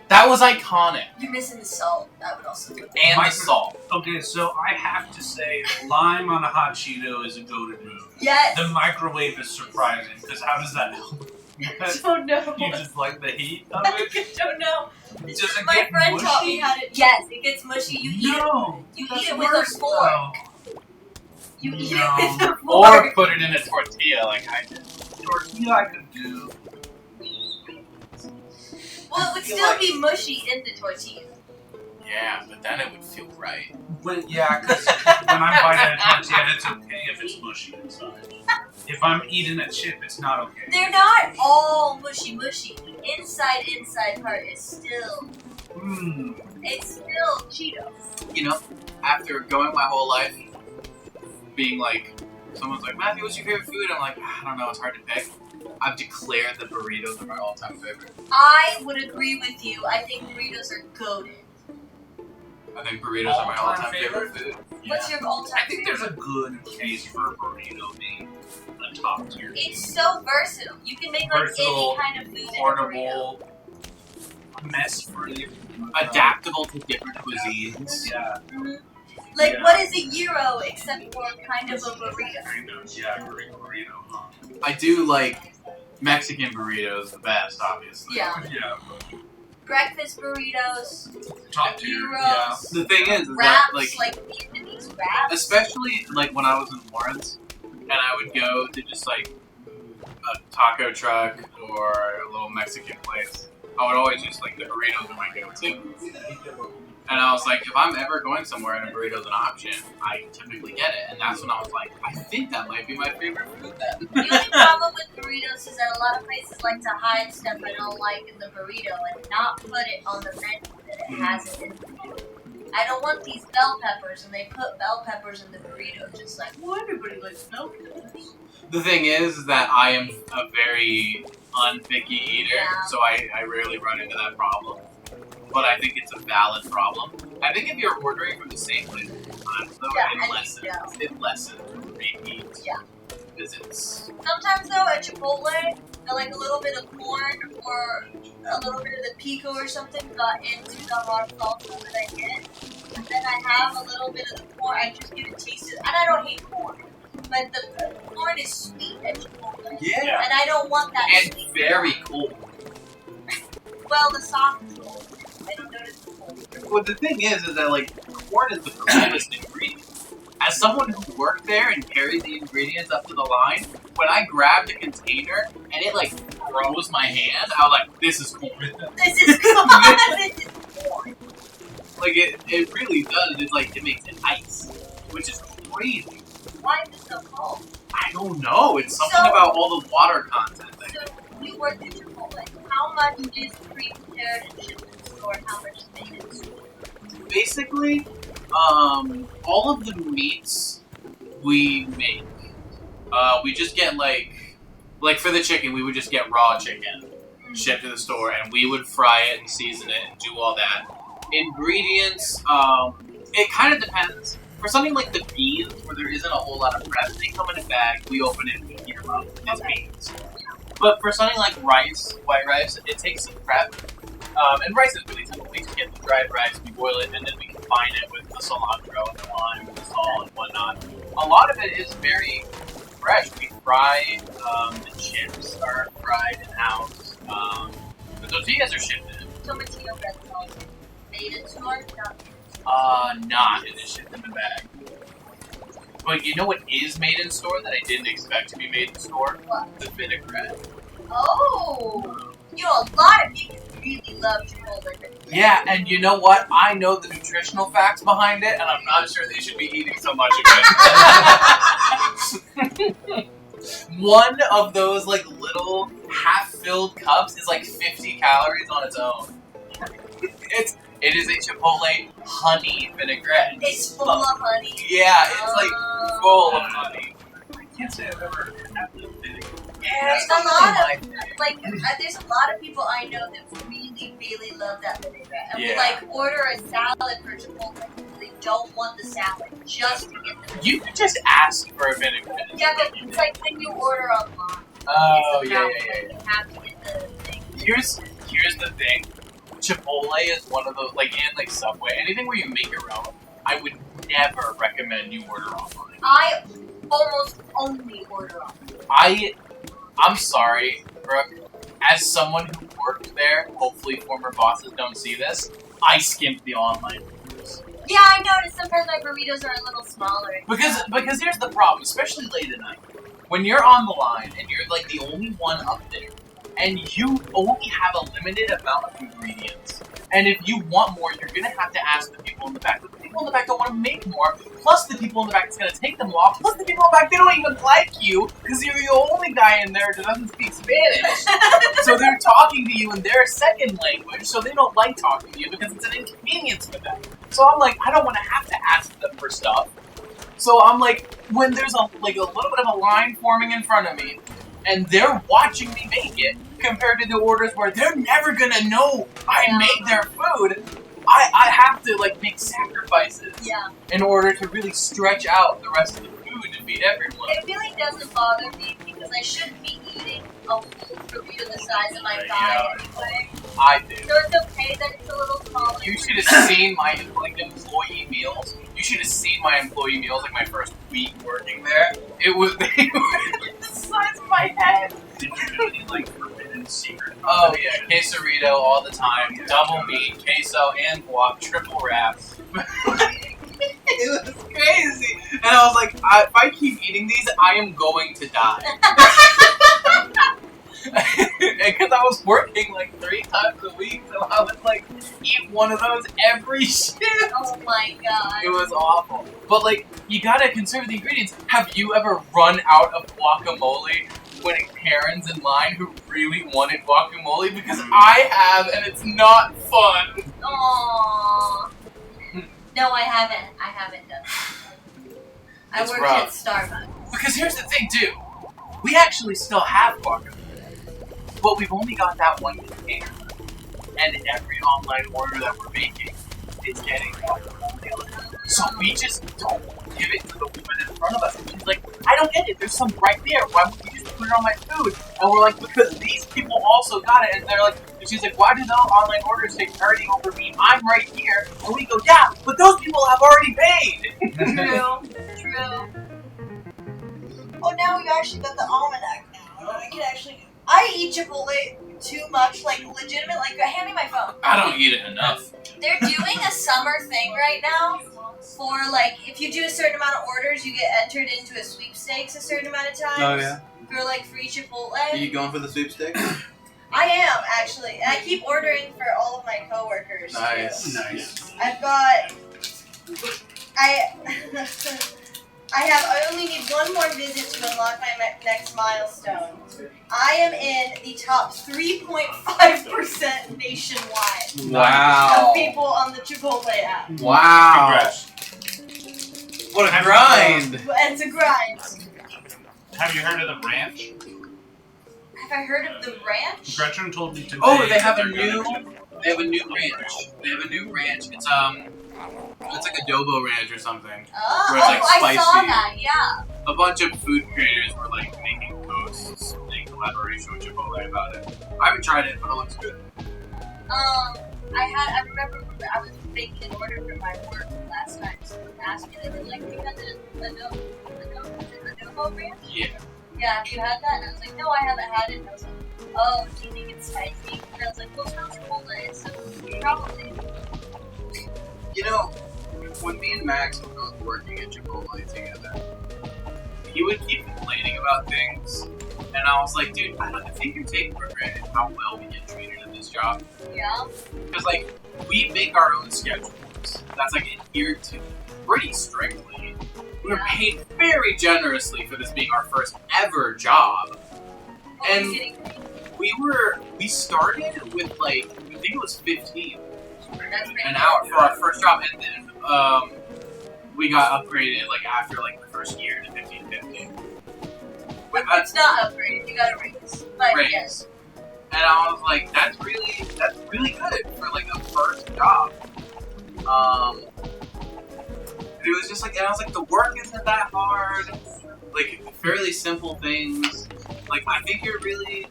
That was iconic. You're missing the salt. That would also be. And the salt. Okay, so I have to say, lime on a hot Cheeto is a goated move. Yes. The microwave is surprising, because how does that help? I don't know. You just like the heat of I it? don't know. Does it My get friend taught me mushy? how to. Yes, it gets mushy. You eat No! it. You That's eat it with a worse, fork. though. You eat No. it with a Or fork. put it in a tortilla like I did. Tortilla I could do. Well, it would feel still like- be mushy in the tortilla. Yeah, but then it would feel right. Yeah, because when I'm biting a tortilla, it's okay if it's mushy inside. If I'm eating a chip, it's not okay. They're not all mushy. The inside part is still. It's still Cheetos. You know, after going my whole life being like, someone's like, Matthew, what's your favorite food? I'm like, I don't know, it's hard to pick. I've declared that burritos are my all-time favorite. I would agree with you. I think burritos are goated. I think burritos are my All-time all-time favorite food. What's your all-time I think there's a good case for a burrito being a top tier. It's so versatile. You can make like Versatile, any kind of food in a burrito. Portable, mess-free. Adaptable to different cuisines. Yeah, Like, Yeah. what is a gyro except for kind of a burrito? kind of. Yeah, burrito, huh? I do like Mexican burritos the best, obviously. Yeah. Yeah, Breakfast burritos, top tier. gyros, Yeah. The thing is wraps, that, like Vietnamese wraps. especially like when I was in Lawrence, and I would go to just like a taco truck or a little Mexican place, I would always just like the burritos are my go-to. And I was like, if I'm ever going somewhere and a burrito's an option, I typically get it. And that's when I was like, I think that might be my favorite food then. The only problem with burritos is that a lot of places like to hide stuff I don't like in the burrito and not put it on the menu that it has it in the menu. I don't want these bell peppers, and they put bell peppers in the burrito, just like, well, everybody likes bell peppers. The thing is that I am a very unpicky eater, Yeah. so I rarely run into that problem. But I think it's a valid problem. I think if you're ordering from the same place all the time, though, Yeah, it I lessens. think so. It lessens repeat. Yeah. Because it's Sometimes though, at Chipotle, I like a little bit of corn or a little bit of the pico or something got into the hot salsa that I get. And then I have a little bit of the corn, I just get it tasted, and I don't hate corn. But the corn is sweet at Chipotle. yeah, And I don't want that and sweet. very cool. Well, the sauce is cold. I don't notice the cold. Well, the thing is that like corn is the coolest ingredient. As someone who worked there and carried the ingredients up to the line, when I grabbed a container and it like froze my hand, I was like, "This is corn." This is corn! This is corn! Like it really does. It's like it makes it ice, which is crazy. Why is it so cold? I don't know. It's something So- about all the water content. So, you worked at Chipotle. How much is pre-prepared and shipped to the store? How much is made in the store? Basically, all of the meats we make, we just get like for the chicken, we would just get raw chicken shipped to the store, and we would fry it and season it and do all that. Ingredients, it kind of depends. For something like the beans, where there isn't a whole lot of prep, they come in a bag, we open it, and we heat them up as beans. But for something like rice, white rice, it takes some prep. And rice is really simple. We just get the dried rice, we boil it, and then we combine it with the cilantro and the lime and the salt and whatnot. A lot of it is very fresh. We fry, the chips are fried in-house. The tortillas are shipped in. tomatillo red sauce. Made in store? Not in the shit in the bag. But you know what is made in store that I didn't expect to be made in store? What? The vinaigrette. Oh! You know, a lot of people really love Chipotle vinaigrette. Yeah, and you know what? I know the nutritional facts behind it, and I'm not sure they should be eating so much of it. One of those, like, little half-filled cups is like 50 calories on its own. It is a Chipotle honey vinaigrette. It's full of honey. Yeah, it's like full of honey. I can't say I've ever had the vinaigrette. Yeah, There's it's a lot not of, like, there's a lot of people I know that really, really love that vinaigrette. And Yeah. we, like, order a salad for Chipotle because they don't want the salad, just to get the vinaigrette. You could just ask for a vinaigrette. Yeah, but it's like when you order online. Oh, It's yeah, about, yeah, yeah. like, you have to get the thing. Here's the thing. Chipotle is one of those, like, in, like, Subway, anything where you make your own, I would never recommend you order online. I almost only order online. I'm sorry, Brooke. As someone who worked there, hopefully former bosses don't see this, I skimped the online orders. Yeah, I noticed sometimes my burritos are a little smaller. Because here's the problem, especially late at night. When you're on the line and you're like the only one up there, and you only have a limited amount of ingredients, and if you want more, you're gonna have to ask the people in the back. But the people in the back don't want to make more, plus the people in the back that's gonna take them off, plus the people in the back, they don't even like you, because you're the only guy in there that doesn't speak Spanish. So they're talking to you in their second language, so they don't like talking to you because it's an inconvenience for them. So I'm like, I don't want to have to ask them for stuff. So I'm like, when there's a little bit of a line forming in front of me, and they're watching me make it, compared to the orders where they're never gonna know I made their food, I have to like make sacrifices in order to really stretch out the rest of the food to feed everyone. It really doesn't bother me because I shouldn't be eating a whole burrito the size of my thigh anyway. I do. So it's okay that it's a little smaller. You should have seen my employee meals. You should have seen my employee meals like my first week working there. They were the size of my head. Did you do any, like, forbidden secret? Oh yeah, quesarito all the time, double meat, queso and guac, triple wrap. It was crazy, and I was like, if I keep eating these, I am going to die. Because I was working like 3 times a week, so I would like eat one of those every shift. Oh my god. It was awful. But like, you gotta conserve the ingredients. Have you ever run out of guacamole when Karen's in line who really wanted guacamole? Because I have, and it's not fun. Aww. No, I haven't. I haven't done that. I It's worked rough. at Starbucks. Because here's the thing too, we actually still have guacamole, but we've only got that one container, and every online order that we're making is getting guacamole. So we just don't give it to the woman in front of us. And she's like, I don't get it, there's some right there, why would you just put it on my food? And we're like, because these people also got it, and they're like, and she's like, why do those online orders take priority over me? I'm right here. And we go, yeah, but those people have already paid. True. Oh, now we actually got the almanac now. I can actually. I eat Chipotle too much, like legitimate. Like, hand me my phone. I don't eat it enough. They're doing a summer thing right now for like if you do a certain amount of orders, you get entered into a sweepstakes a certain amount of times. Oh yeah. For like free Chipotle. Are you going for the sweepstakes? I am actually, and I keep ordering for all of my coworkers. Nice. Nice. I've got. I only need one more visit to unlock my next milestone. I am in the top 3.5% nationwide Wow. of people on the Chipotle app. Wow. Congrats. What a grind. It's a grind. Have you heard of the ranch? Have I heard of the ranch? Gretchen told me today. Oh, they have that a they're new. gonna do- They have a new ranch. It's like Adobo Ranch or something. Oh, Where it's, like, I saw spicy. that, yeah. A bunch of food creators were like making posts in collaboration with Chipotle about it. I haven't tried it, but it looks good. I remember I was making an order for my work last time. Someone asked me, they were like, you had the adobo ranch? Yeah. Yeah, have you had that? And I was like, no, I haven't had it. And I was like, oh, do you think it's spicy? And I was like, well, it's not Chipotle, so probably. You know, when me and Max were both working at Chipotle together, he would keep complaining about things, and I was like, dude, I think you're taking for granted how well we get treated in this job. Yeah. Because, like, we make our own schedules. That's, like, adhered to pretty strictly. We were paid very generously for this being our first ever job. And we started with, like, I think it was 15 an hour for our first job, and then we got upgraded like after like the first year to 15.50. It's not upgraded. You got a raise. But Raise. yes. And I was like, that's really good for like a first job. It was just like, and I was like, the work isn't that hard. Like fairly simple things. Like I think you're really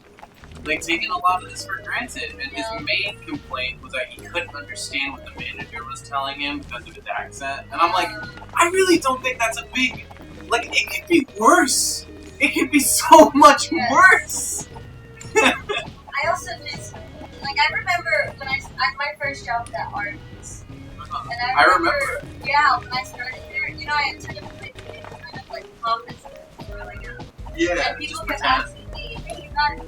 like taking a lot of this for granted. And his main complaint was that he couldn't understand what the manager was telling him because of his accent. And I'm like, I really don't think that's a big. Like it could be worse. It could be so much worse. I also just like I remember when my first job was at Arby's. And I remember, yeah, when I started there, you know, I entered a place kind of like office growing up. Yeah. And people kept asking me, hey,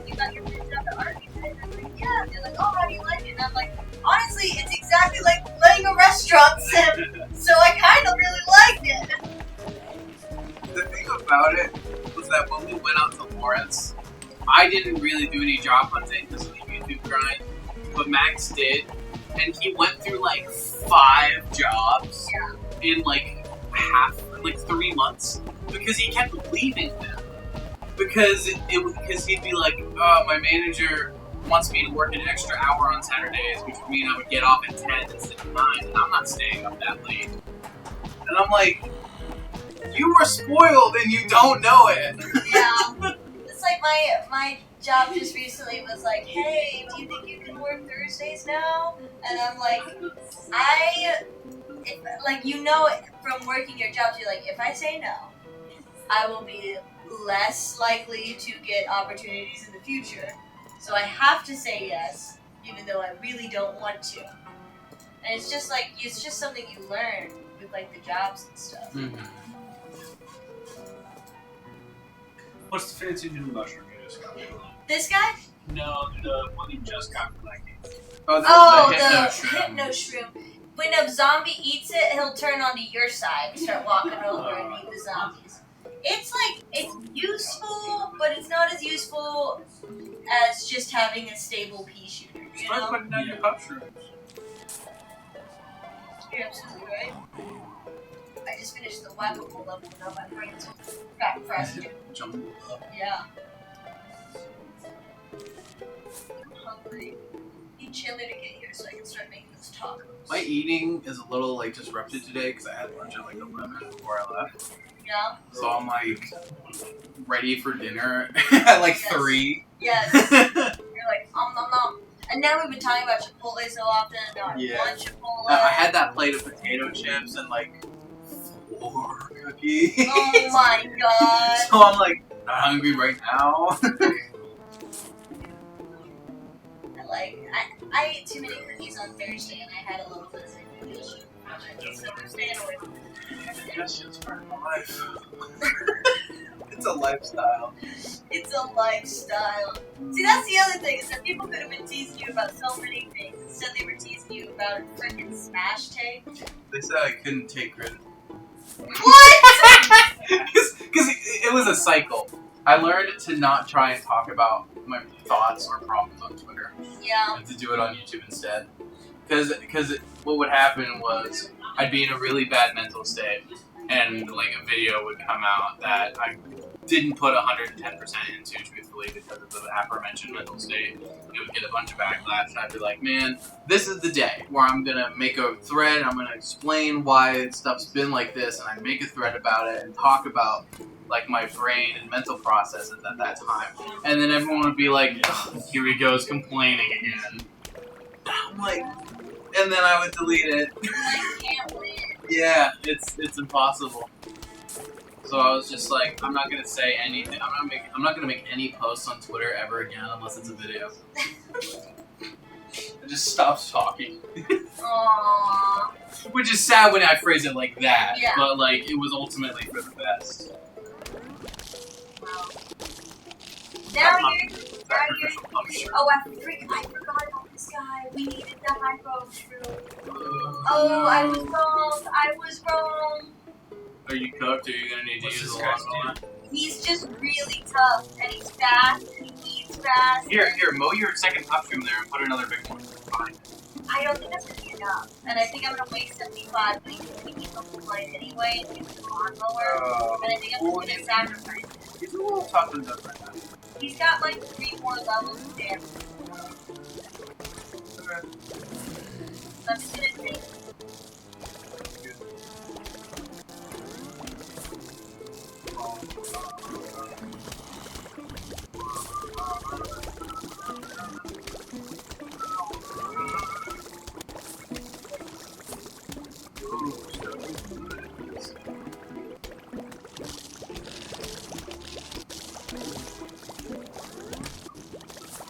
you got your first job at Arby's? And I'm like, yeah. And they're like, oh, how do you like it? And I'm like, honestly, it's exactly like letting a restaurant sim. So I kind of really liked it. The thing about it was that when we went out to Lawrence, I didn't really do any job hunting because of the YouTube grind, but Max did. And he went through like 5 jobs in like 3 months because he kept leaving them. Because he'd be like, oh, my manager wants me to work an extra hour on Saturdays, which would mean I would get off at 10 instead of 9, and I'm not staying up that late. And I'm like, you were spoiled and you don't know it. Yeah. It's like my job just recently was like, hey, do you think you can work Thursdays now? And I'm like, you know from working your jobs, you're like, if I say no, I will be less likely to get opportunities in the future. So I have to say yes, even though I really don't want to. And it's just like, it's just something you learn with like the jobs and stuff. Mm-hmm. What's the fancy new mushroom you just got? This guy? No, the one you just got from that game. Oh, the hypno shroom. When a zombie eats it, he'll turn onto your side and start walking over and eat the zombies. It's like, it's useful, but it's not as useful as just having a stable pea shooter, you Start know? putting down your mushrooms. You're absolutely right. I just finished the whack-a-mole level, now my brain's back frosted. Yeah. I'm hungry. Need chili to get here so I can start making those tacos. My eating is a little like disrupted today because I had lunch at like 11 before I left. Yeah? So I'm like ready for dinner at like 3. Yes. You're like, nom. And now we've been talking about Chipotle so often, and now I want Chipotle. I had that plate of potato chips and like 4 cookies. Oh my god. So I'm like, not hungry right now. I ate too many cookies on Thursday, and I had a little bit of indigestion. So we're staying away from it. That's just part of my life. It's a lifestyle. It's a lifestyle. See, that's the other thing, is that people could have been teasing you about so many things. Instead, they were teasing you about a freaking smash tape. They said I couldn't take credit. What? Because it was a cycle. I learned to not try and talk about my thoughts or problems on Twitter. Yeah. And to do it on YouTube instead. Because what would happen was I'd be in a really bad mental state, and like a video would come out that I didn't put 110% into, truthfully, because of the aforementioned mental state. It would get a bunch of backlash. I'd be like, man, this is the day where I'm gonna make a thread. I'm gonna explain why stuff's been like this, and I'd make a thread about it and talk about like my brain and mental processes at that time. And then everyone would be like, oh, here he goes complaining again. I'm like, and then I would delete it. I can't win. Yeah, it's impossible. So I was just like, I'm not gonna say anything. I'm not gonna make any posts on Twitter ever again unless it's a video. I just stopped talking. Aww. Which is sad when I phrase it like that. Yeah. But like, it was ultimately for the best. Wow. Now you're. Sacrificial punisher. Oh, I forgot about this guy. We needed the hypo shroom. Oh, I was wrong. Are you cooked or are you gonna need to What's use this a guy's lawnmower? He's just really tough, and he's fast, and he eats fast. Here, mow your second mushroom there and put another big one. Fine. I don't think that's gonna be enough, and I think I'm gonna waste 75 making a play anyway and use the lawnmower. And I think I'm just gonna sacrifice it. He's a little tough and tough right now. He's got like 3 more levels of damage. So I'm just gonna take.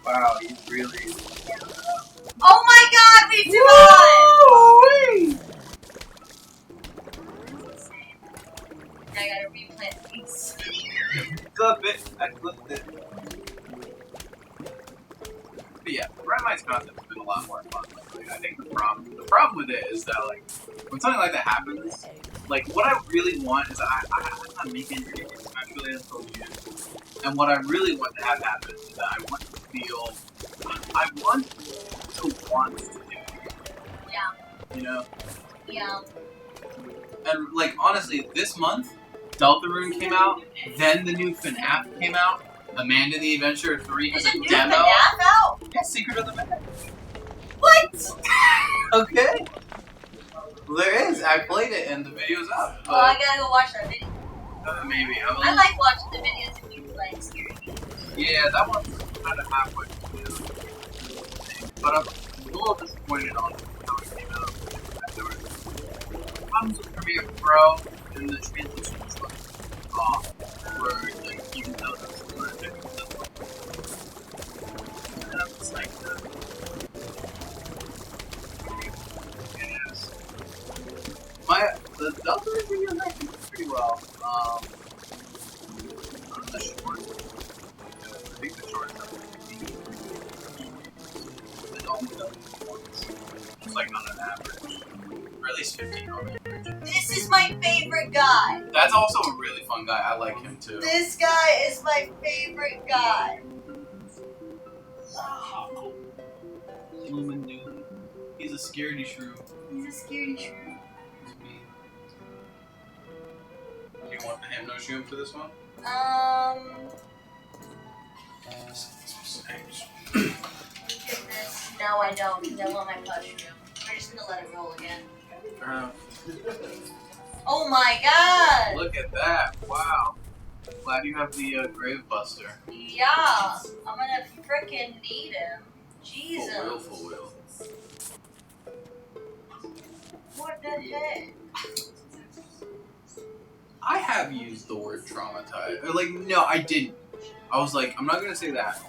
Wow, he's really. Oh my god, we survived! Now I gotta replant these. Clip it. I clipped it. But yeah, randomized content has been a lot more fun lately. I think the problem with it is that like when something like that happens, like what I really want is I'm not making anything Smash related until June. And what I really want to have happen is that I want to feel I want to do it. Yeah. You know? Yeah. And like honestly, this month, Deltarune came out, then the new FNAF came out, Amanda the Adventurer 3 has There's a a new demo. FNAF out? Yeah, Secret of the Map. What? Okay. Well, there is. I played it and the video's up. Oh, I gotta go watch that video. Maybe. I like watching the videos of you playing scary games. Yeah, that one's kind of halfway through. But I'm a little disappointed on how it came out. There were problems with Premiere Pro and the transition was like off. Where, like, even though there's a lot of different stuff. And I'm just like, yes. The Delta video is actually pretty well. The short. I think the short is the dome it's like on an average. Or at least 15 on average. This is my favorite guy. That's also a really fun guy. I like him too. This guy is my favorite guy. Lumen Doom. He's a scaredy shrew. He's a scaredy shrew. He's mean. Do you want the Hypno Shroom for this one? Goodness. No, I don't, because I want my mushroom. We're just gonna let it roll again. Oh my god! Look at that! Wow. Glad you have the Grave Buster. Yeah, I'm gonna frickin' need him. Jesus. For real. What the heck? I have used the word traumatized. Or like, no, I didn't. I was like, I'm not gonna say that.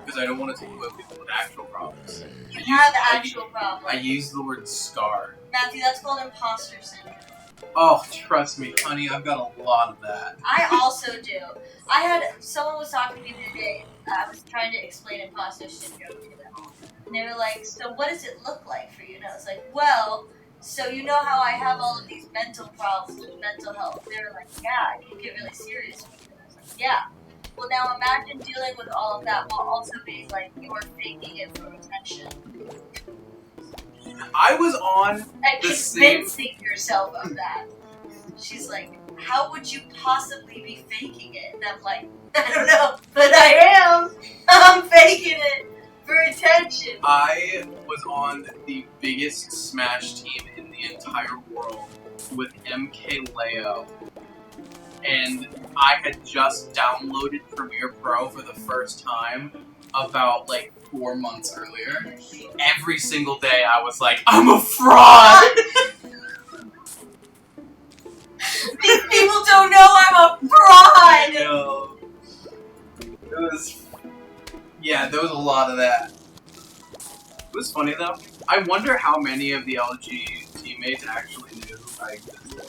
Because I don't want to take away people with actual problems. You have the actual problem. I used the word scarred. Matthew, that's called imposter syndrome. Oh, trust me, honey, I've got a lot of that. I also do. Someone was talking to me the other day. I was trying to explain imposter syndrome to them. And they were like, so what does it look like for you? And I was like, well, so you know how I have all of these mental problems with mental health? They were like, yeah, it can get really serious. And I was like, yeah. Well, now imagine dealing with all of that while also being like, you're faking it for attention. I was on And the convincing yourself of that. She's like, how would you possibly be faking it? And I'm like, I don't know, but I am. I'm faking it for attention. I was on the biggest Smash team in the entire world with MK Leo. And I had just downloaded Premiere Pro for the first time about like 4 months earlier. Every single day I was like, I'm a fraud! These people People don't know I'm a fraud! No. It was... Yeah, there was a lot of that. It was funny though. I wonder how many of the LG teammates actually knew I existed.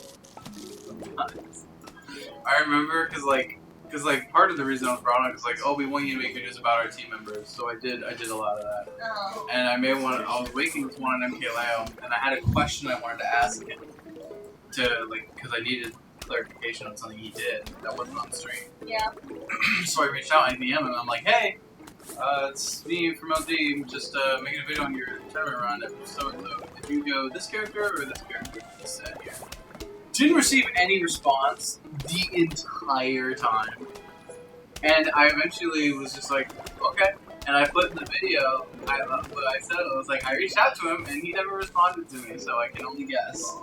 Sometimes. I remember because part of the reason I was brought on is like, oh, we want you to make videos about our team members. So I did a lot of that. Oh. And I made one. I was waking with one on MKLeo, and I had a question I wanted to ask him because I needed clarification on something he did that wasn't on the stream. Yeah. So I reached out and DM him. And I'm like, hey, it's me from LD, just making a video on your tournament run. So did you go this character or this character? He said here. Didn't receive any response the entire time. And I eventually was just like, okay. And I put in the video, what I said, I was like, I reached out to him and he never responded to me, so I can only guess.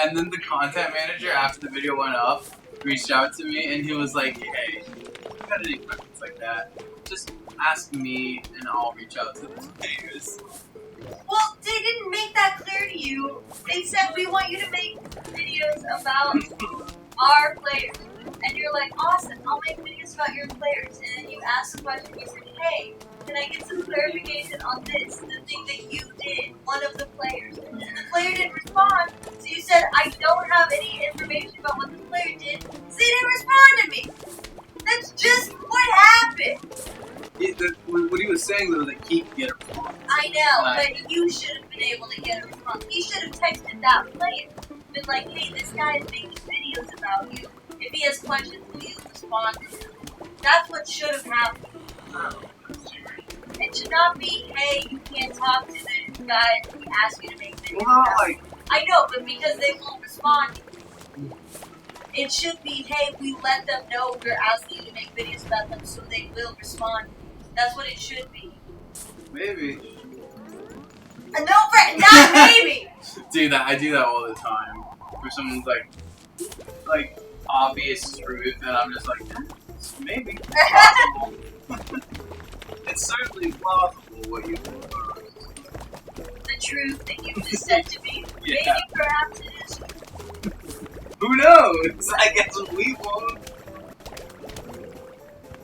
And then the content manager, after the video went up, reached out to me and he was like, hey, if you got any questions like that, just ask me and I'll reach out to the players. Well, they didn't make that clear to you. They said, we want you to make videos about our players. And you're like, awesome, I'll make videos about your players. And then you asked the question, you said, hey, can I get some clarification on this, the thing that you did, one of the players? And the player didn't respond, so you said, I don't have any information about what the player did, so they didn't respond to me. That's just what happened. What he was saying though, that he could get a response. I know, but you should have been able to get a response. He should have texted that player, been like, hey, this guy is making videos about you. If he has questions, please respond to him. That's what should have happened. It should not be, hey, you can't talk to the guy who asked you to make videos Well, about like, I know, but because they won't respond, it should be, hey, we let them know we're asking you to make videos about them so they will respond. That's what it should be. maybe. No, not maybe! I do that all the time. Where someone's like obvious truth, and I'm just like, maybe. Possible. It's certainly plausible what you proposed. The truth that you just said to me. Yeah. Maybe perhaps it is. Who knows? I guess we won't.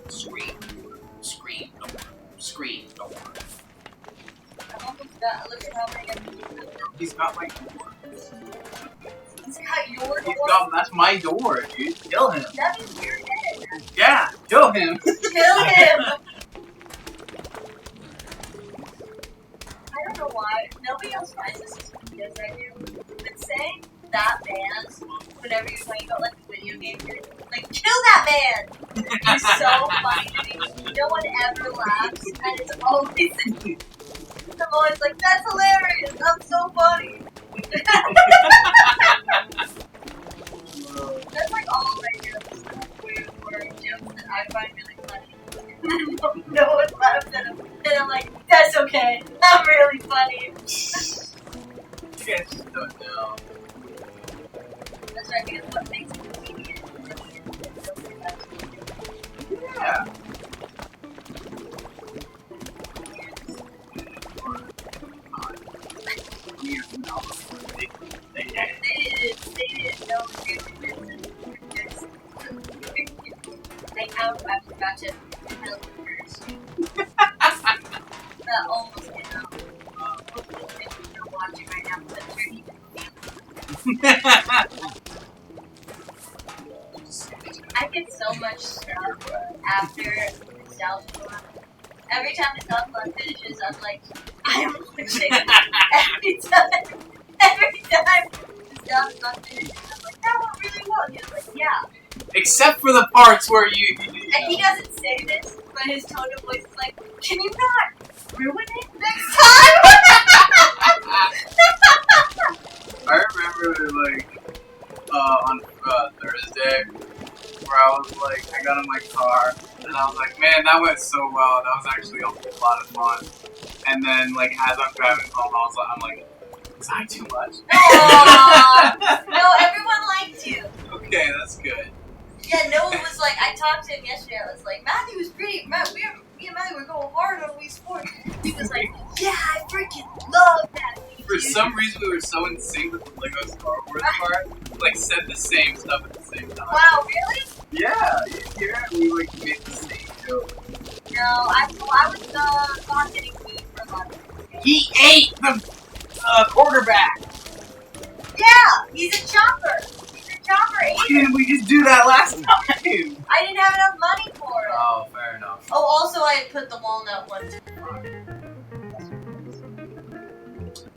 Scream. Scream. No more. Scream. No more. I'm almost done. Look at how many episodes. He's got my door. He's got your door. That's my door, dude. Kill him. That means you're dead. Yeah, kill him. Kill him! I don't know why. Nobody else finds this as funny as I do. But saying that band, whenever you're talking about like a video game, you're like, kill that band! It's so funny to me. No one ever laughs, and it's always I'm always like, that's hilarious! I'm so funny! That's like all of my jokes or jokes that I find really funny. No one laughs at them. And I'm like, that's okay. I'm really funny. You guys just don't know. That's right, because what makes a comedian Yeah. They didn't know really this. Like, I forgot to tell you first. That almost came out. If you're watching right now, but you're even I get so much stuff after Nostalgiathon. Every time Nostalgiathon finishes, I'm like, I'm watching every time Nostalgiathon finishes, I'm like, that went really well. And he's like, yeah. Except for the parts where you. And he doesn't say this, but his tone of voice is like, can you not ruin it next time? I remember, on Thursday, where I was like, I got in my car, and I was like, man, that went so well. That was actually a whole lot of fun. And then, as I'm driving home, I'm like, was I too much? Aww. No, everyone liked you. Okay, that's good. Yeah, Noah was like, I talked to him yesterday, I was like, Matthew was great. Me and Matthew were going hard on Wii Sports. He was like, yeah, I freaking love Matthew. For some reason, we were so in sync with the Lego Star Wars part. Like, said the same stuff at the same time. Wow, really? Yeah, yeah, we like made the same joke. No, I was not getting beat for lunch. He ate the quarterback. Yeah, he's a chopper. He's a chopper. Why didn't we just do that last time? I didn't have enough money for it. Oh, fair enough. Oh, also I had put the walnut one too.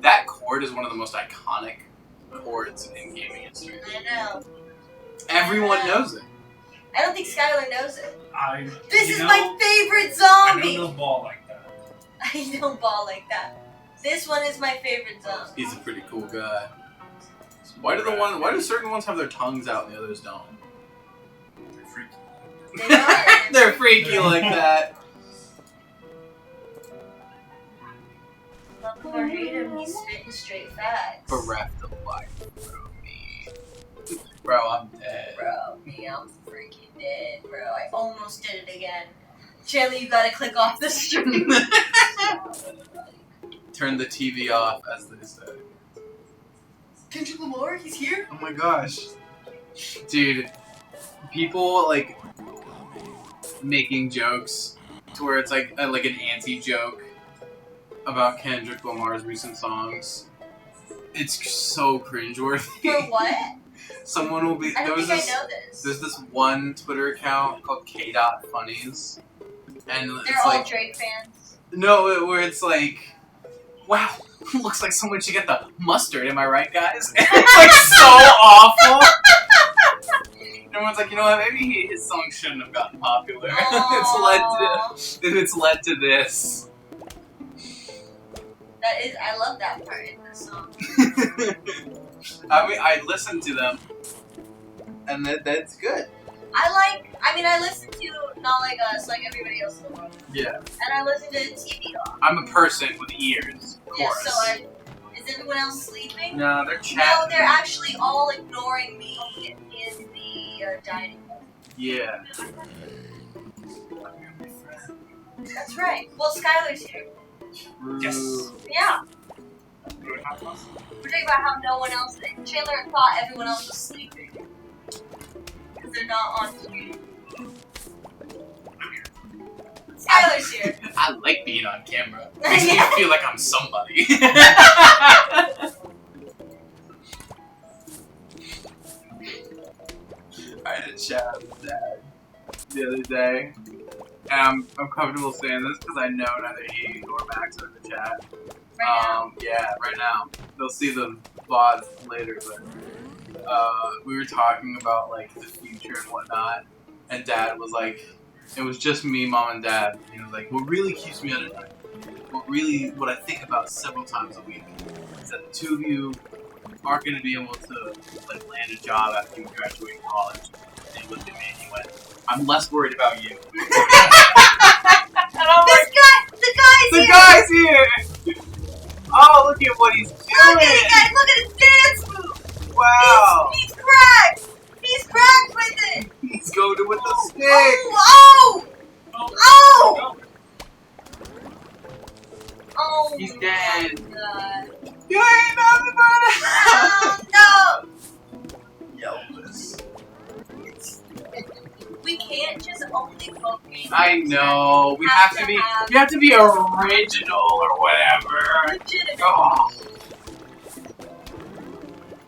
That chord is one of the most iconic chords in gaming history. I know. Everyone knows it. I don't think Skylar knows it. This You is know, my favorite I zombie. don't know ball like that. I don't ball like that. This one is my favorite zombie. He's a pretty cool guy. Why do certain ones have their tongues out and the others don't? They're freaky. They are. They're freaky like that. Love him or hate him, he's spitting straight facts. Bereft of life, bro. Me. Bro, I'm dead. Bro, me, I'm freaking dead, bro. I almost did it again. Chandler, you gotta click off the stream. Turn the TV off, as they say. Kendrick Lamar, he's here? Oh my gosh. Dude, people, like, making jokes to where it's like an anti-joke about Kendrick Lamar's recent songs. It's so cringeworthy. For what? Someone will be. I don't think I know this. There's this one Twitter account called K.Funnies, and They're it's all like Drake fans. no, where it's like, wow, looks like someone should get the mustard. Am I right, guys? It's like so awful. Everyone's like, you know what? Maybe his song shouldn't have gotten popular. It's led to this. That is, I love that part in this song. I mean, I listen to them, and that's good. I listen to Not Like Us, like everybody else in the world. Yeah. And I listen to TV Dog. I'm a person with ears, of Yeah, course. so is everyone else sleeping? No, they're chatting. No, they're actually all ignoring me in the dining room. Yeah. That's right. Well, Skylar's here. Yes. Yeah. We're talking about how no one else. Chandler thought everyone else was sleeping because they're not on stream. Skylar's here. I like being on camera. Makes me feel like I'm somebody. I had a chat with Dad the other day, and I'm comfortable saying this because I know neither he nor Max are in the chat. Right now. Yeah, right now. They'll see the VODs later, but we were talking about like the future and whatnot, and Dad was like, it was just me, Mom, and Dad. And he was like, what really keeps me up at night, what I think about several times a week, is that the two of you aren't going to be able to like land a job after you graduate college. And he looked at me and he went, I'm less worried about you. The guy's here. Oh, look at what he's doing! Look at the guy. Look at his dance move. Wow! He's cracked. He's cracked with it. He's going with the stick! Oh! Oh! Oh! He's my dead. God. You ain't nothing but No! Elvis. We can't just only poke games. I know. We have to be original or whatever. Legitimate. Oh.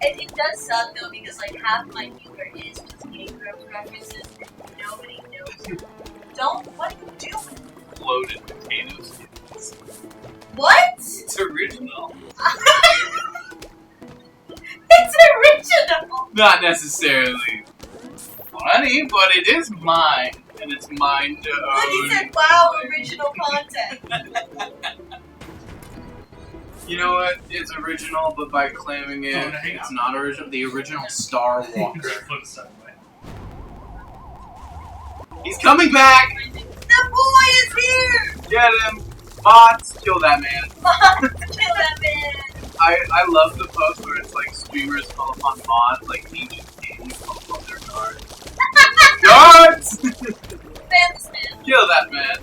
It does suck though because like half my humor is just Game Grumps references and nobody knows it. What are you doing? Loaded potato skins. What? It's original. It's original! Not necessarily funny, but it is mine. And it's mine to own. Look, he said, wow, original content. You know what? It's original, but by claiming it, it's not original. The original Star Walker. He's coming back! The boy is here! Get him! Bots, kill that man. Kill that man! I love the post where it's like streamers call upon mods, like ancient kings call upon their guards. Guards! Ban this man. Kill that man.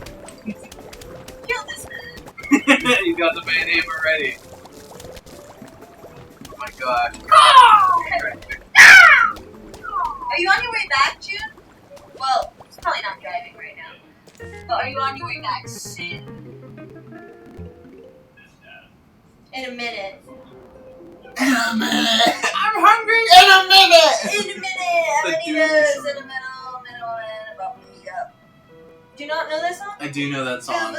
Kill this man. He's got the banhammer ready. gosh. Are you on your way back, Jude? Well, it's probably not driving right now. But are you on your way back soon? In a minute. I'm hungry. In a minute! Amanitas in the middle, yep. Do you not know that song? I do know that song.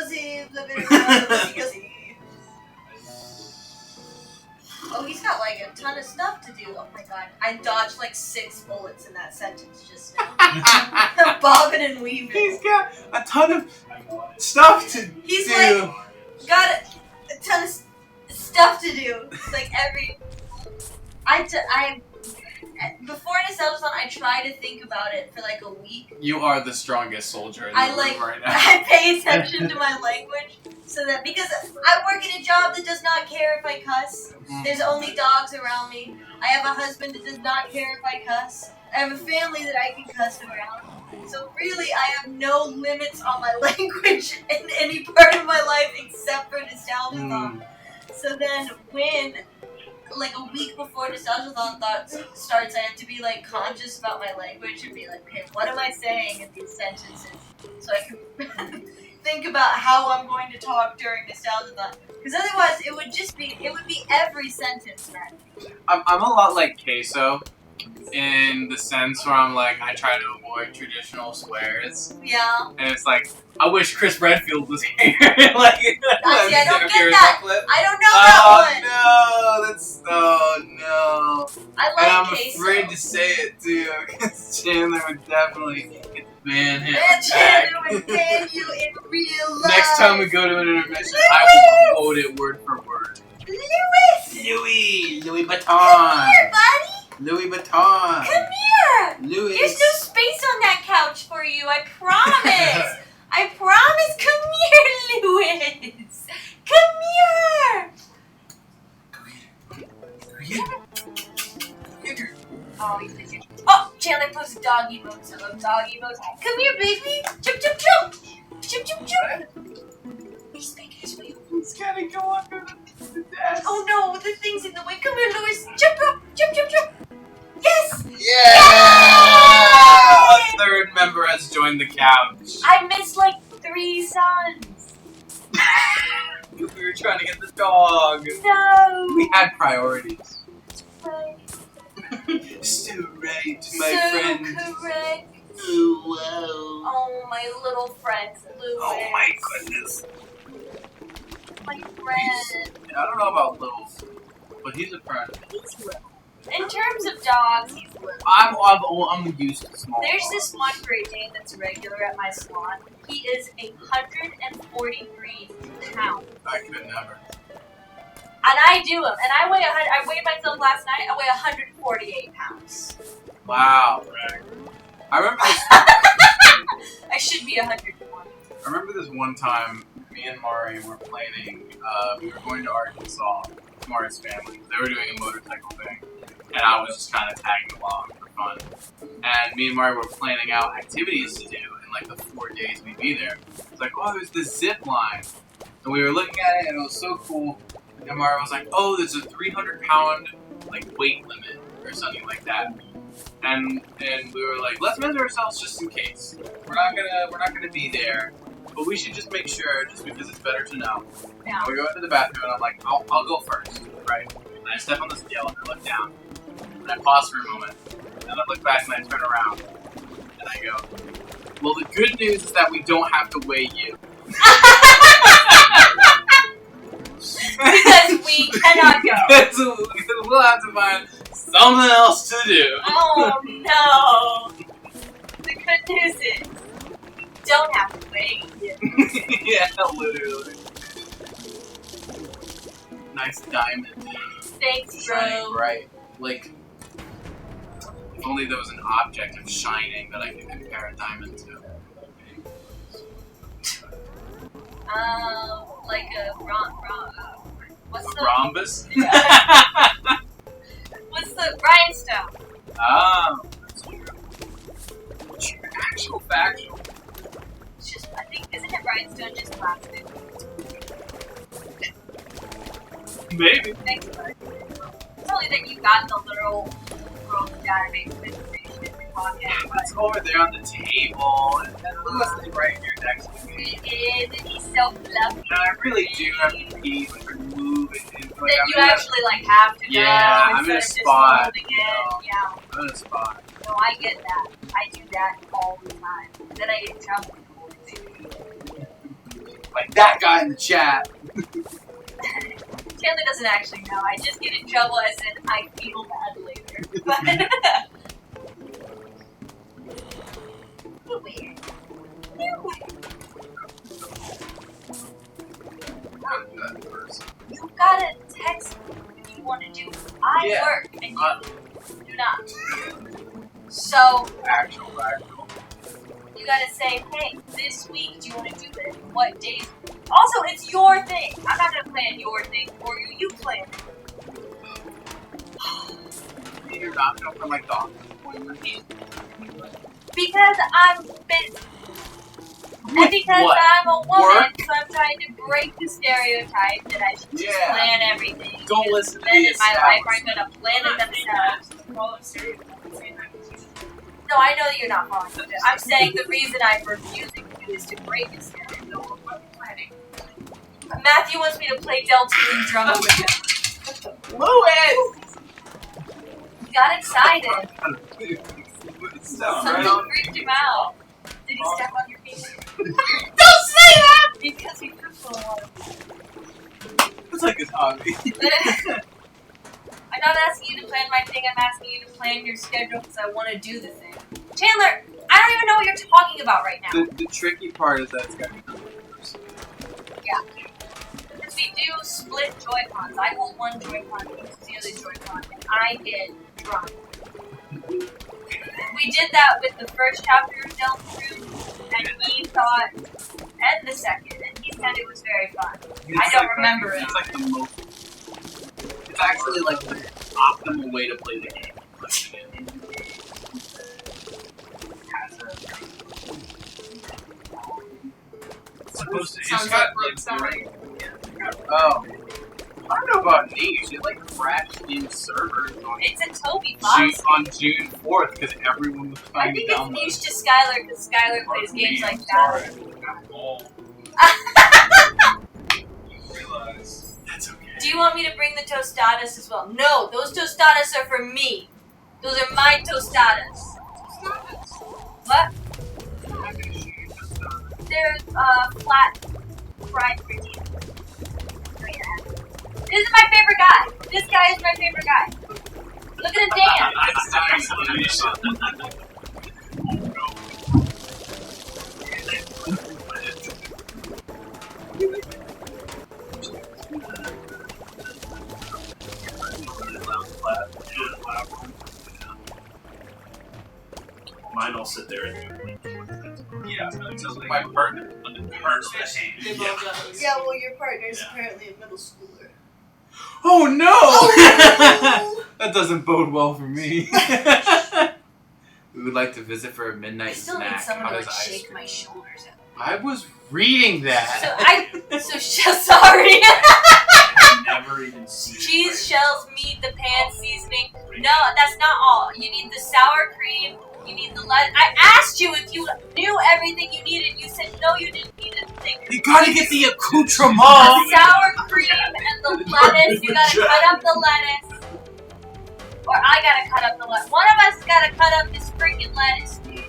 Oh, he's got like a ton of stuff to do. Oh my god. I dodged like 6 bullets in that sentence just now. Bobbing and weaving. He's got a ton of stuff to He's do. like, got a ton of stuff to do. It's like every... Before Nostalgiathon, I try to think about it for like a week. You are the strongest soldier in the room right now. I pay attention to my language so that because I work in a job that does not care if I cuss. There's only dogs around me. I have a husband that does not care if I cuss. I have a family that I can cuss around. So really, I have no limits on my language in any part of my life except for Nostalgiathon. So then when like a week before Nostalgiathon starts, I have to be like conscious about my language and be like, okay, what am I saying in these sentences? So I can think about how I'm going to talk during Nostalgiathon. Because otherwise, it would be every sentence, man. I'm a lot like Queso in the sense where I'm like, I try to avoid traditional swears. Yeah. And it's like, I wish Chris Redfield was here. Like, I don't get that. I don't know that one. No. I And like I'm Queso. afraid to say it too, because Chandler would definitely ban him. And Chandler would ban you in real life. Next time we go to an intermission, I will quote it word for word. Louis Vuitton. Come here, buddy. Louis Vuitton. Come here. Louis. There's no space on that couch for you. I promise. I promise. Come here, Louis. Come here. Oh, he's busy. Oh, Chandler posted dog emotes. I love dog emotes. Come here, baby. Jump, jump, jump. Jump, jump, jump. He's making his way. He's gotta go under the desk. Oh no, the thing's in the way. Come here, Louis. Jump up. Jump, jump, jump. Yes. Yeah! A third member has joined the couch. I missed like 3 sons. We were trying to get the dog. No. We had priorities. Right. So right, my so friend. correct. Oh, wow. Oh, my little friend, Louis. Oh my goodness. My friend. I don't know about little, but he's a friend. He's little. In terms of dogs, he's little. I'm used to small There's dogs. this one Great Dane that's regular at my salon. He is 143 pounds. I could never. And I do him. And I weighed myself last night. I weigh 148 pounds. Wow. I remember this. I should be 120. I remember this one time, me and Mari were planning. We were going to Arkansas with Mari's family. They were doing a motorcycle thing, and I was just kind of tagging along for fun. And me and Mari were planning out activities to do in like the 4 days we'd be there. It's like, oh, there's this zip line, and we were looking at it, and it was so cool. And Mari was like, oh, there's a 300-pound like weight limit or something like that. And we were like, let's measure ourselves just in case. We're not gonna be there, but we should just make sure, just because it's better to know. Yeah. And we go into the bathroom, and I'm like, I'll go first, right? And I step on the scale, and I look down, and I pause for a moment, and I look back, and I turn around, and I go, well, the good news is that we don't have to weigh you. Because we cannot go. Because we'll have to find something else to do. Oh no! The good news is, we don't have to wait. Yeah, literally. Nice diamond. Thanks, Shining bro. bright. Like, if only there was an object of shining that I could compare a diamond to. Like a what's the Rhombus? what's the rhinestone? Oh, that's true. Actual factual. It's just, I think, isn't it rhinestone just plastic? Maybe. Thanks, bud. It's only that you got the literal world database with information in the pocket. It's over there on the table, and Lewis is right here next to me. He is, and he's so fluffy. And I really do have to pee, like, remove it. And, like, Then I'm you in a- actually like have to Yeah, go I'm in a instead of just spot, holding it. Yeah. I'm in a spot. No, I get that. I do that all the time. Then I get in trouble. Like that guy in the chat. Chandler doesn't actually know. I just get in trouble as in I feel bad later. But weird. You gotta text me if you want to do it. I Yeah. work and you do not. So Actual. you gotta say, hey, this week do you want to do this? What days? Also, it's your thing. I'm not gonna plan your thing for you. You plan it. You're not going for my doctor's appointment. Because I'm busy. And because what? I'm a woman, Work? so I'm trying to break the stereotype that I should just Yeah. plan everything. Don't listen to Men in these my life guys. aren't gonna plan it themselves. No, I know that you're not following it. I'm saying the reason I'm refusing to do is to break the stereotype. Matthew wants me to play Delta and drum with him. Lewis! He got excited. Sound Something right. freaked him out. Did he step on your feet? Don't say that! Because he took so long. It's like his hobby. I'm not asking you to plan my thing, I'm asking you to plan your schedule because I want to do the thing. Chandler, I don't even know what you're talking about right now. The tricky part is that it's got to be Yeah. Because we do split Joy-Cons. I hold one Joy-Con, he uses the other Joy-Con, and I get drunk. We did that with the first chapter of Delta Room, and he thought, and the second, and he said it was very fun. I don't remember it. It's like the most. It's actually like the optimal way to play the game. It's supposed to. Sounds It's got like like Oh. I don't know about niche. It like crashed in servers It's a Toby Fox. on June 4th because everyone was I trying think to it's download. niche to Skylar because Skylar plays games like that. Realize. That's okay. Do you want me to bring the tostadas as well? No, those tostadas are for me. Those are my tostadas. What? They're flat fried tortillas. Oh, yeah. This is my favorite guy. This guy is my favorite guy. Look at him dance. Mine will sit there and Yeah, so my partner. hurts the hand. Yeah, well, your partner's apparently a middle schooler. Oh no! That doesn't bode well for me. We would like to visit for a I midnight still need snack. someone How to does like ice shake cream? my shoulders at. I was reading that. Sorry. Never even see Cheese shells, meat, the pan seasoning. No, that's not all. You need the sour cream. You need the lettuce. I asked you if you knew everything you needed. You said no, you didn't need anything. You gotta get the accoutrement. The sour cream and the lettuce. You gotta cut up the lettuce. Or I gotta cut up the lettuce. One of us gotta cut up this freaking lettuce, dude.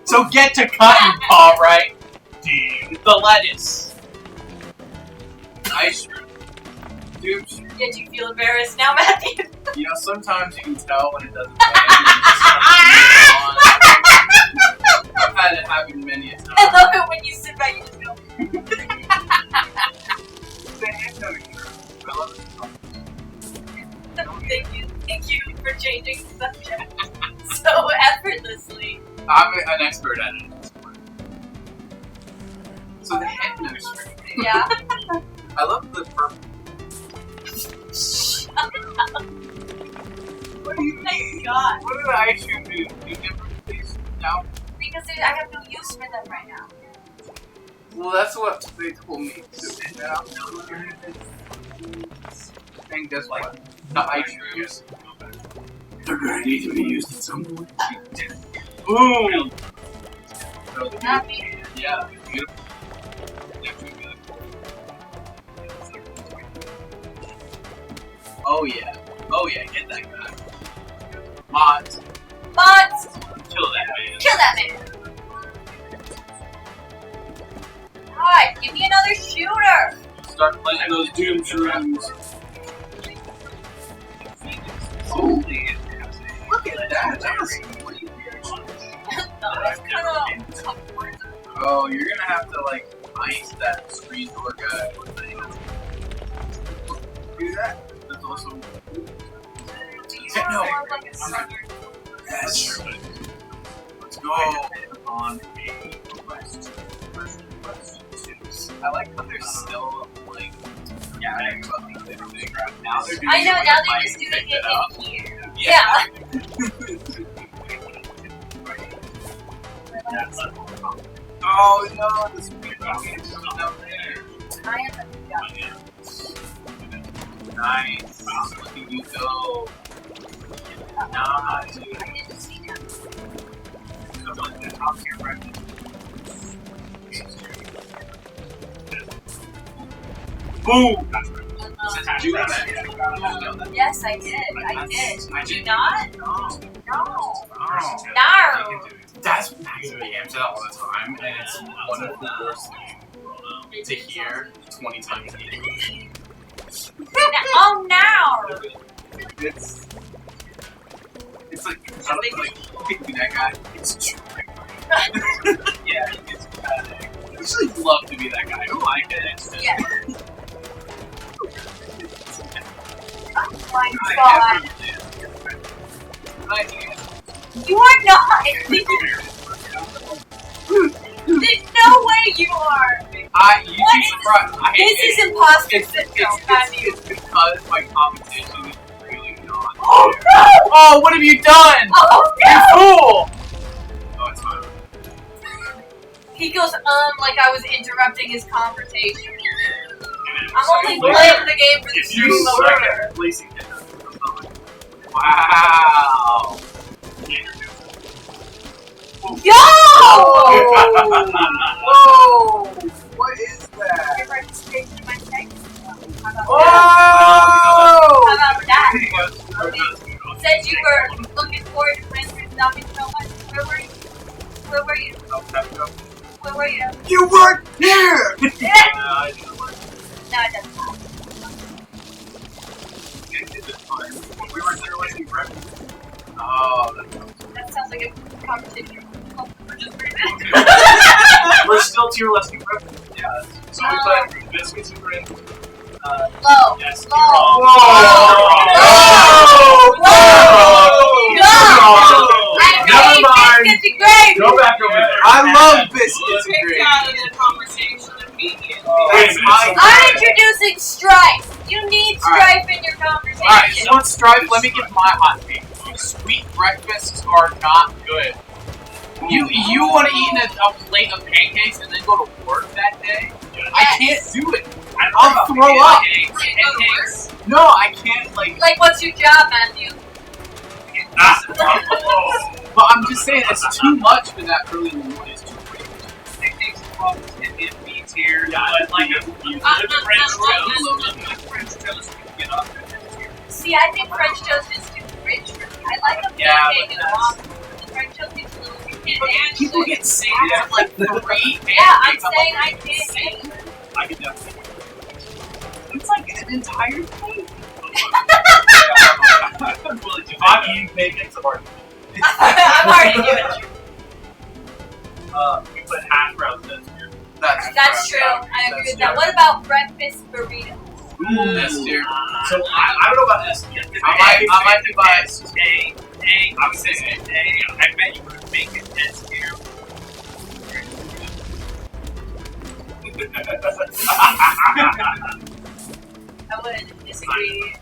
So get to cutting, Paul, right? The lettuce. Ice cream. Dude, Did you feel embarrassed now, Matthew? you know, sometimes you can tell when it doesn't play. I've had it happen many a time. I love it when you sit back and just go. Thank you for changing the subject so effortlessly. I'm an expert at it. So the head nursery. Yeah. I love the purple. What do you Oh my mean? god. What do the ice cream do? Do different things now? Because I have no use for them right now. Well, that's what they told me to. And guess what? The ice creams. They're gonna need to be used at some point. Boom! Happy. Yeah, beautiful. Oh yeah. Oh yeah, get that guy. Mods. Mods! Kill that man. Kill that man! God, give me another shooter! Start playing those doom shrooms. Holy. Look at that. That's oh, you're gonna have to like ice that screen door guy. Do that. That's awesome. No. Yes. Let's go on a quest. I like how they're still like now they're doing I know, now it they're just doing it in here. Yeah. Oh no, this weird is coming down there. I am a Nice. Look at you go. Nice. I didn't see that. Top tier right. Boom! Yes, I did. I did. Did you not? No. No. That's I say that all the time, and it's one of the worst things to hear 20 times a day. Oh, now! It's like, I don't like, pick me that guy. It's true. Yeah, it's bad. I actually love to be that guy. I don't like it. Yeah. Oh my I god. have to You are not! There's no way you are! you'd be surprised. This is imposter It's because my competition is really not. Oh no! Oh, what have you done? Oh You no! fool! Oh, it's fine. He goes, like I was interrupting his conversation. I'm only playing the game for the If stream you of suck murder. at placing it, wow. Yo! Whoa! What is that? Your participation in my text. How about Whoa! that? Said you were looking forward to playing through stopping so much. Where were you? Where were you? Where were you? You weren't here! No, it doesn't. We were there waiting for breakfast. Oh, That sounds like a conversation. Oh, we're just pretty bad. we're still tier less than breakfast. Yeah. So we played biscuits and gravy. Low. Yes. Low. Whoa! Never mind. Biscuits and gravy. Go back over there. I love biscuits and gravy. out of the conversation immediately. I'm introducing strife. You need strife in your conversation. Alright, you want strife? Let me give my hot take. Sweet breakfasts are not good. You want to eat a plate of pancakes and then go to work that day? I can't do it. I'll throw up. No, I can't, like, what's your job, Matthew? but I'm just saying, it's too much for that early in the morning. It's too quick. Here, See, I think French toast is too rich for me. I like a pancake and waffle. The French toast is a little too rich. People get sick of like 3 pancakes. Yeah, I'm saying I can't eat. I can definitely. It's like an entire plate. If I'm eating pancakes, I'm already. I'm already doing it. We put hash browns in. That's true. I agree with that. What about breakfast burrito? Ooh, S tier. So I don't know about S tier. I might be biased. A. I would say A. I bet you would make it S tier. I wouldn't disagree.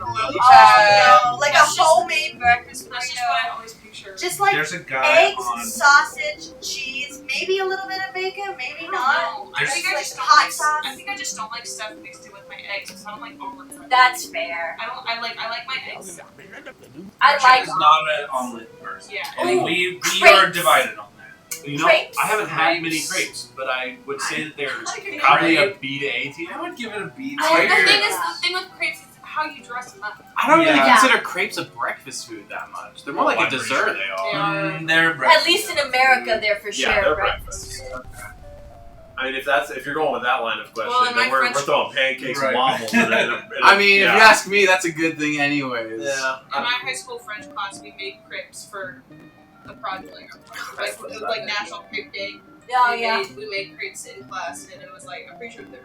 Oh, no, like a homemade breakfast That's just burrito. what I always picture. picture. Just like There's a guy eggs, on. sausage, cheese, maybe a little bit of bacon, maybe not. I think I Like just don't hot like. sauce. I think I just don't like stuff mixed in with my eggs, because I don't like omelets. That's fair. I like my eggs. I She like is not an omelet person. Yeah. And Ooh, we crepes. are divided on that. You know, Crepes. I haven't had many Crepes. crepes, but I would say that they're Like probably a crepe. B to A tier. I would give it a B I The tier. agree. thing with crepes is how you dress them up. I don't really Yeah. consider crepes a breakfast food that much. They're more like a I'm pretty dessert. sure they are. They are. They're breakfast. At least in America, they're for Yeah, sure they're breakfast. I mean, if you're going with that line of question, Well, in then my we're French- throwing pancakes Right. and waffles in it. I mean, yeah. if you ask me, that's a good thing anyways. Yeah. In my high school French class, we made crepes for the project. Like, it was like National Crepe Day. Oh yeah. We made crepes in class, and it was like, I'm pretty sure they're.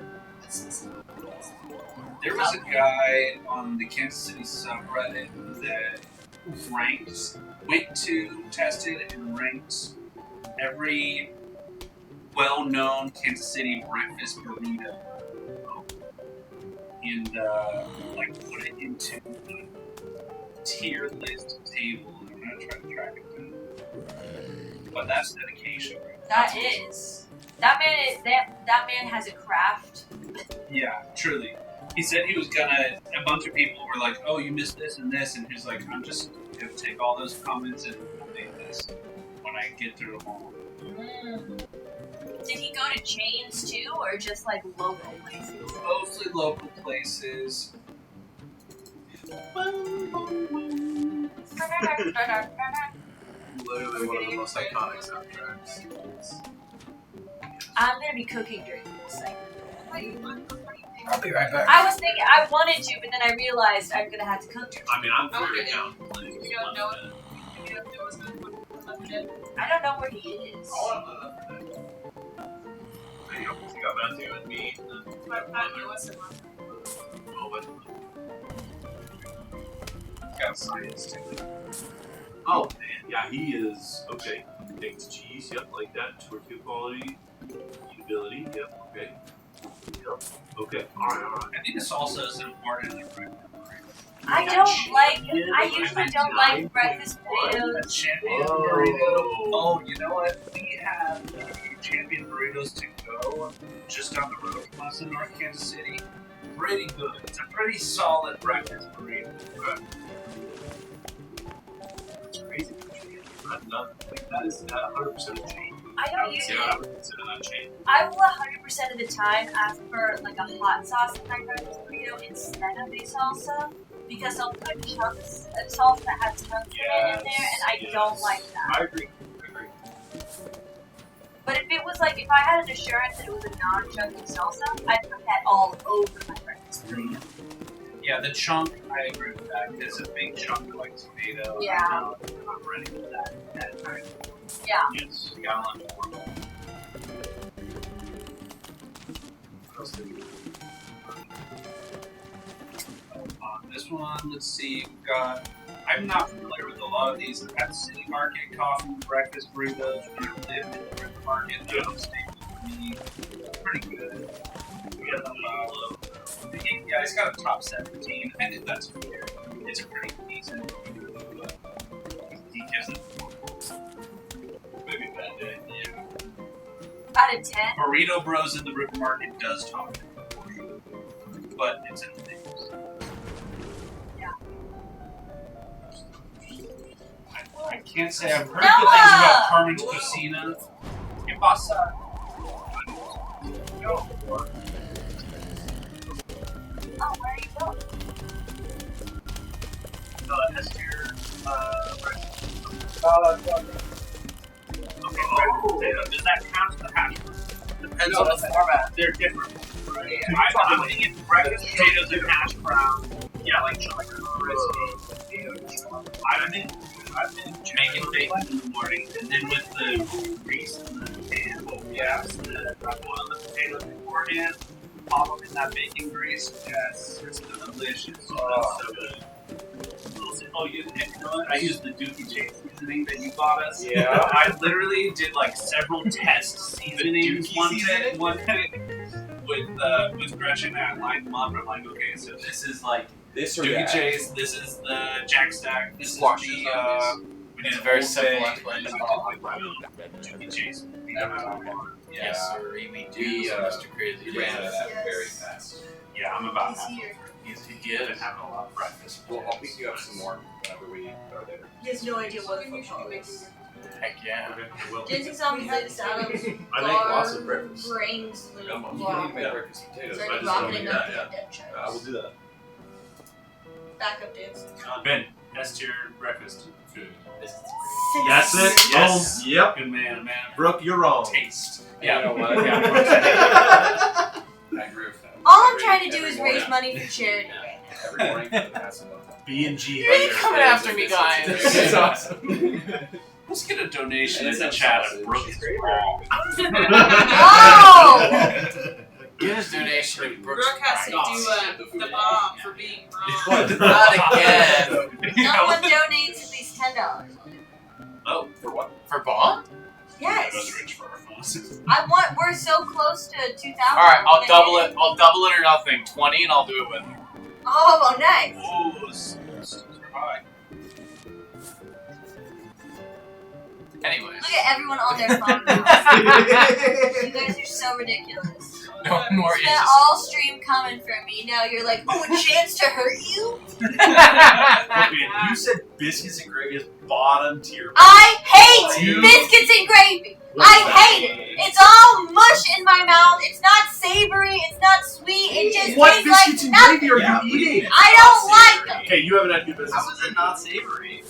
There was a guy on the Kansas City subreddit that tested and ranked every well-known Kansas City breakfast burrito and like put it into the tier list table. I'm gonna try to track it down. But that's dedication. That is. That man has a craft. Yeah, truly. He said he was gonna. A bunch of people were like, "Oh, you missed this and this," and he's like, "I'm just gonna take all those comments and make this when I get through them all." Did he go to chains too, or just like local places? Mostly local places. Literally one of the most iconic soundtracks. I'm gonna be cooking during this segment. I'll be right back. I was thinking I wanted to, but then I realized I'm gonna have to cook. I mean, I'm Oh, free okay. now. You don't know it. You don't know what's going on. I don't know where he is. You got Matthew and me. But not you, what's it on? Oh, but Got science too. oh man, yeah, he is okay. Baked cheese, yep, like that. Tortilla quality, eatability, yep, okay. Yep, okay. Alright. I think this also is important in the breakfast. I don't like. I usually don't like breakfast A potatoes. champion burrito. Oh, you know what? We have champion burritos to go just down the road from us in North Kansas City. Pretty good. It's a pretty solid breakfast burrito. It's crazy. I've done like that is 100% a chain. I I don't would say usually. I would consider that chain. I will 100% of the time ask for like a hot sauce in my breakfast burrito instead of a salsa because they'll put chunks of salsa that has chunks of it in there, and I don't like that. I agree. But if it was like, if I had an assurance that it was a non-chunky salsa, I'd put that all over my breakfast burrito. Yeah, the chunk, I agree with that. It's a big chunk of like tomato. Yeah. I'm ready for that at that time. Yeah. Yes, we got a lot more. This one, let's see, we've got. I'm not familiar with a lot of these. I've had City Market, coffee, breakfast burritos, when I lived in the river market, that was staple for me. Pretty good. We got yeah, it's got a top 17. I think that's fair. It's a pretty decent burrito, but he gives it maybe a bad day. Yeah. Out of 10? Burrito Bros in the river market does top 10 for you, but it's in the names. I can't say I've heard good things about Carmen's Cucina. ¿Qué pasa? Oh, where are you going? That's your, does that count as the hash brown? Depends on the format. They're different. Right? I'm thinking breakfast potatoes and hash brown. Yeah, like crispy potato. I've been making bacon in the morning, and then with the grease and the pan, I boil the potatoes beforehand, pop them in that bacon grease. Yes, it's delicious. Oh, so good. Oh, you know what? I used the Dookie Chase seasoning that you bought us. Yeah. I literally did like several test seasonings one day with Gretchen. I lined them up. I'm like, okay, so this is like This or Dookie that? Chase. This is the Jack Stack. This is Squashes the It's very simple explanation. Chase. Yes, sir. We do, Mr. Crazy. We ran out of that very fast. Yeah, I'm about He's half. here. He's I've good. been having a lot of breakfast. Well, I'll pick you up some more whenever we are there. He has no idea what a football is. Heck yeah. Okay, well, Jensen's on his latest Adams. I make lots of breakfast. Brains. Come on, you Wow. need to make breakfast potatoes. Started I just rocketing don't up need the dead I will do that. Backup dance. Ben, S tier breakfast. Six. That's it. Yes. Oh, yep. Good man, man. Brooke, you're wrong. Taste. Yeah. You know what? Yeah. I agree with that. All I'm trying to do is Every raise morning. money for charity. Every morning for the past month. B&G. You're really coming after me, guys. It's awesome. Let's get a donation And in the it's chat sausage. of Brooke is wrong. Oh! Get his donation of Brooks. Brooke has to Oh, do shit, the food. the bomb for being wrong. Not again. No one donates at least $10. Oh, for what? For bomb? Yes. Rich for our boss. We're so close to 2,000. Alright, I'll double it. I'll double it or nothing. 20 and I'll do it with you. Oh, nice. Oh, this is high. Anyways. Look at everyone on their phone now. You guys are so ridiculous. No more Spent all stream coming for me. Now you're like, oh, a chance to hurt you? Okay, you said biscuits and gravy is bottom tier. I hate Dude. biscuits and gravy. I hate it. It's all mush in my mouth. It's not savory. It's not sweet. It just What tastes like biscuits and nothing. gravy are you eating? I don't like them. Okay, you haven't had good biscuits. How is it not savory?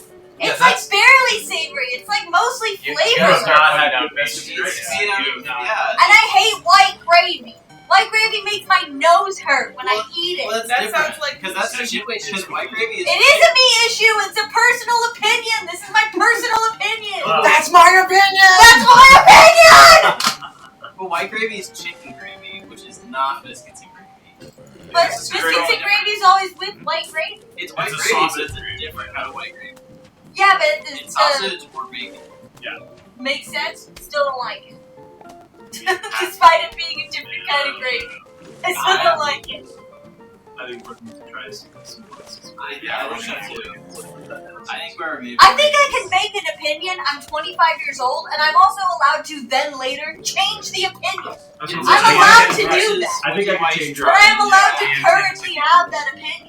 It's like barely savory. It's like mostly You flavorless. not had No, good biscuits and It's gravy. made out of, yeah. And I hate white gravy. White gravy makes my nose hurt when I eat it. Well, that's That different. sounds like Because that's a because white gravy is. It is a me issue. It's a personal opinion. This is my personal opinion. That's my opinion! That's my opinion! Well, white gravy is chicken gravy, which is not biscuits and gravy. But This is biscuits very and gravy is always with white gravy. It's white It's a gravy, but sausage it's a different kind of white gravy. Yeah, but It's it sausage or bacon. makes sense. Still don't like it. Despite it being a different kind of gravy. I still don't like it. I think we're going to try some places. Yeah, I think we're maybe. I think I can make an opinion. I'm 25 years old, and I'm also allowed to then later change the opinion. That's I'm what I'm allowed to saying. do that. I think I can change your But I am allowed to Yeah. currently have that opinion.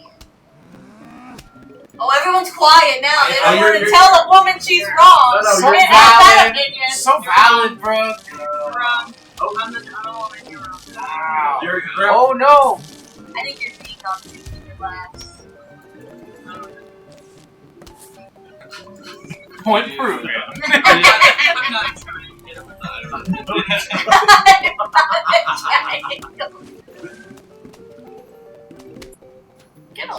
Oh, everyone's quiet now. They Oh, don't want to you're- tell a woman she's wrong. No, no, So you're they have that valid. opinion. So valid, bro. Wrong. I'm the tunnel and you're wrong. Wow. You're Oh no! I think you're being on to your last. Point proven. I'm not trying to get him with that. Get a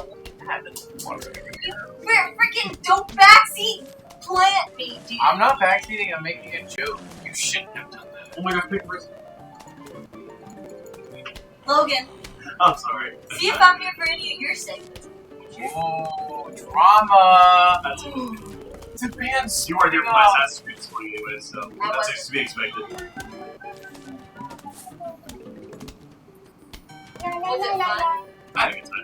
freaking dope backseat plant me, dude. I'm not backseating, I'm making a joke. You shouldn't have done that. Oh my god, pick first. Logan, I'm sorry. see if I'm here for any of your segments. Oh, drama! That's it. It's a band You weren't here for my Assassin's Creed story anyway, so that's wasn't. to be expected. Was it fun? I think it's fine.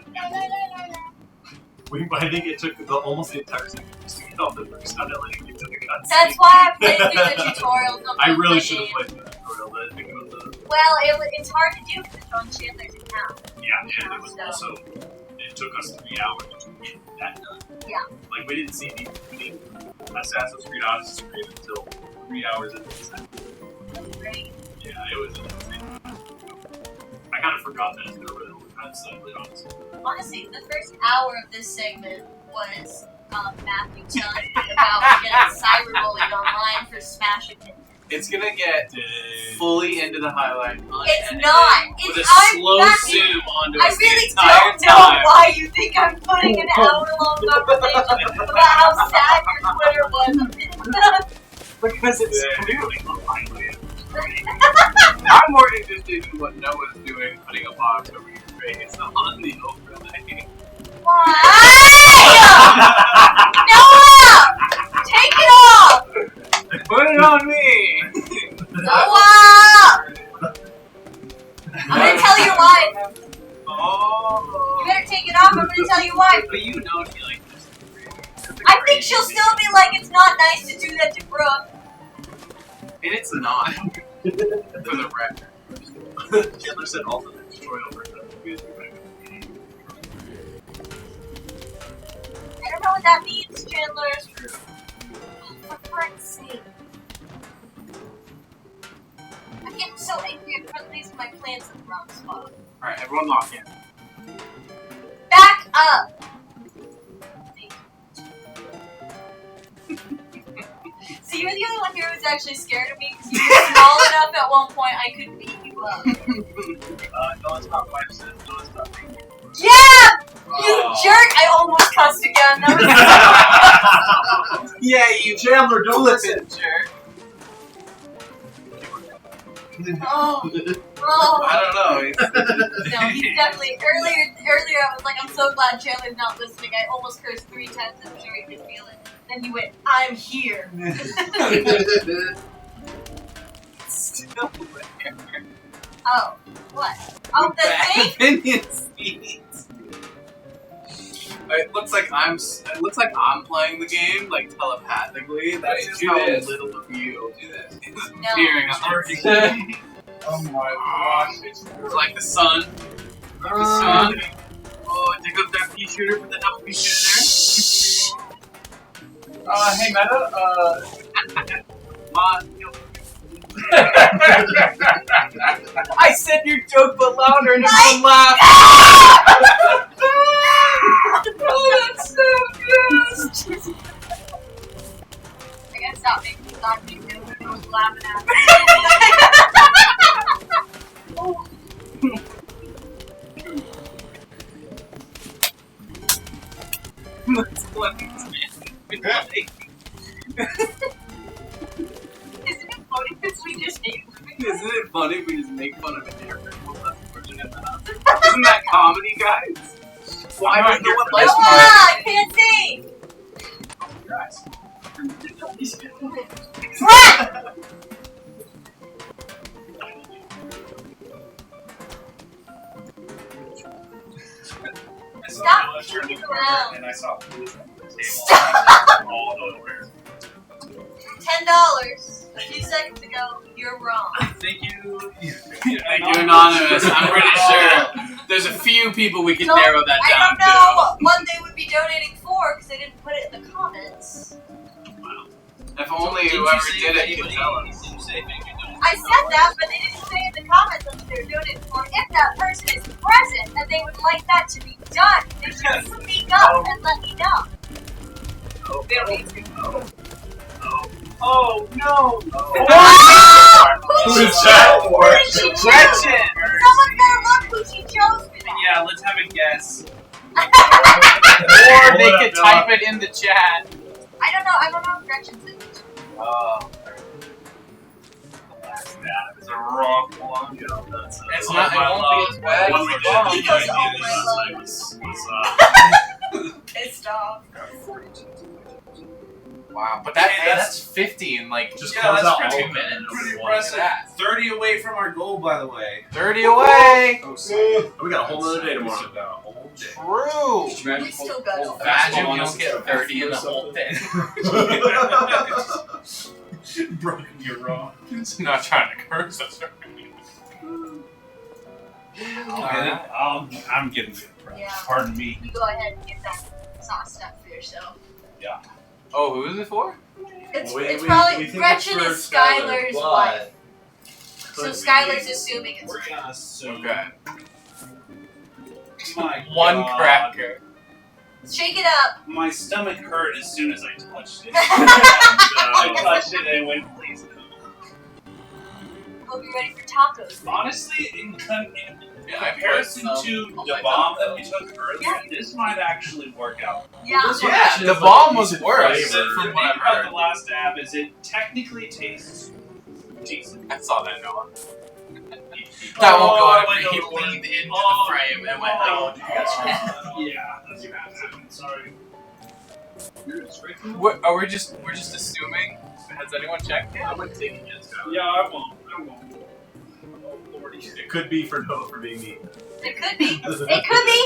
I think it took almost the entire second just to get off the first time that letting me to the cutscene. That's why I played through the tutorials. On I really my should have game. played the tutorial, but I think it was the... Well, it's hard to do because it's on Chandler's account. Yeah, and it was also... It took us 3 hours to get that done. Yeah. Like, we didn't see Assassin's Creed Odyssey until 3 hours into the second. Great. Yeah, it was insane. I kind of forgot that there were kind of slightly honestly. Honestly, the first hour of this segment was Matthew telling me about getting cyberbullied online for smashing it. It's gonna get fully into the highlight. It's not. With It's a slow Matthew, zoom onto I us the really entire don't know time. why you think I'm putting an hour-long conversation about how sad your Twitter was. Because it's Yeah, I'm more interested in what Noah's doing, putting a box over your face on the overlay. Why? Noah! Take it off! Put it on me! Noah! I'm gonna tell you why. Oh. You better take it off. I'm gonna tell you why. But you know he like this. I think she'll still be like, it's not nice to do that to Brooke. And it's not. For the record. Chandler said ultimate destroy over the I don't know what that means, Chandler. For Christ's sake. I'm getting so angry at placing my plants in the wrong spot. Alright, everyone lock in. Back up! So you're the only one here who's actually scared of me because you were small enough at one point I could beat you up. No, it's not my sin. No, it's not me. Yeah! You jerk! I almost cussed again. That was Yeah, you Chandler, don't flip listen. it, jerk. oh. I don't know. No, he's definitely earlier I was like, I'm so glad Chandler's not listening. I almost cursed 3 times I'm sure he could feel it. Then you went, I'm here. Still Oh, what? Oh, the thing? opinion seats. It looks like I'm playing the game like telepathically. That's just how little of you is No. appearing on the Oh my gosh. It's like the sun. Like the sun. Oh, dig up that pea shooter for the double pea shooter Hey Meta, there. I said your joke but louder and everyone laughed. Oh, that's so good! I gotta stop making jokes when I was laughing at me. That's funny. Isn't it funny because we just named Isn't it funny if we just make fun of an airport version of that? Isn't that comedy, guys? Why would no one like Noah, I can't see! Stop Turning the around. corner and I saw police on the table. Stop! All over. $10 a few seconds ago, you're wrong. Thank you. Thank you, Anonymous. I'm pretty sure there's a few people we can No, narrow that I down don't know what they would be donating for because they didn't put it in the comments. to. If only whoever did it could tell us. I said that, but they didn't say in the comments what they were donating for. If that person is present and they would like that to be done, they should speak up and let me know. They don't need to. oh no! Who's that for? Who did she choose? Gretchen! Someone better look who she chose for that. Yeah, let's have a guess. Or they could type it in the chat. I don't know if Gretchen's in it. That is a rough one. You know, that's It's not, it won't be as bad One as we the did bomb. at the He goes beginning all of this right was Pissed off. Wow, but Hey, that's 50 in like Just yeah, close that's out pretty all of minutes. Pretty Look at impressive. that. 30 away from our goal, by the way. 30 away. Oh, We got a whole other day tomorrow. We got a whole day. True. We still got it. Imagine we don't get 30 in the whole thing. Broken, you're wrong. Not trying to curse us. I'm getting good. Yeah. Pardon me. You go ahead and get that sauce stuff for yourself. Oh, who is it for? It's We probably think it's Gretchen for is Skylar's Skylar, wife. So Could Skylar's be. assuming it's We're gonna assume. Okay. My One God. cracker. Shake it up. My stomach hurt as soon as I touched it. I touched it and it went, please no. Hope you're ready for tacos. Honestly, in Yeah, I comparison put to some on the my bomb taco. that we took earlier, this might actually work out. Yeah. This one Yeah, actually the has, like, bomb a was decent worse. flavor. The From thing what I've about heard. the last dab is it technically tastes decent. I saw that, Noah. That won't go on my if he God. leaned into Oh, the frame and went, oh, oh. yeah, that's what happened. Sorry. Are we just, we're just assuming? Has anyone checked it? I'm like taking it. Yeah, I won't. Oh, Lordy. It could be for Noah for being me. It could be. It could be.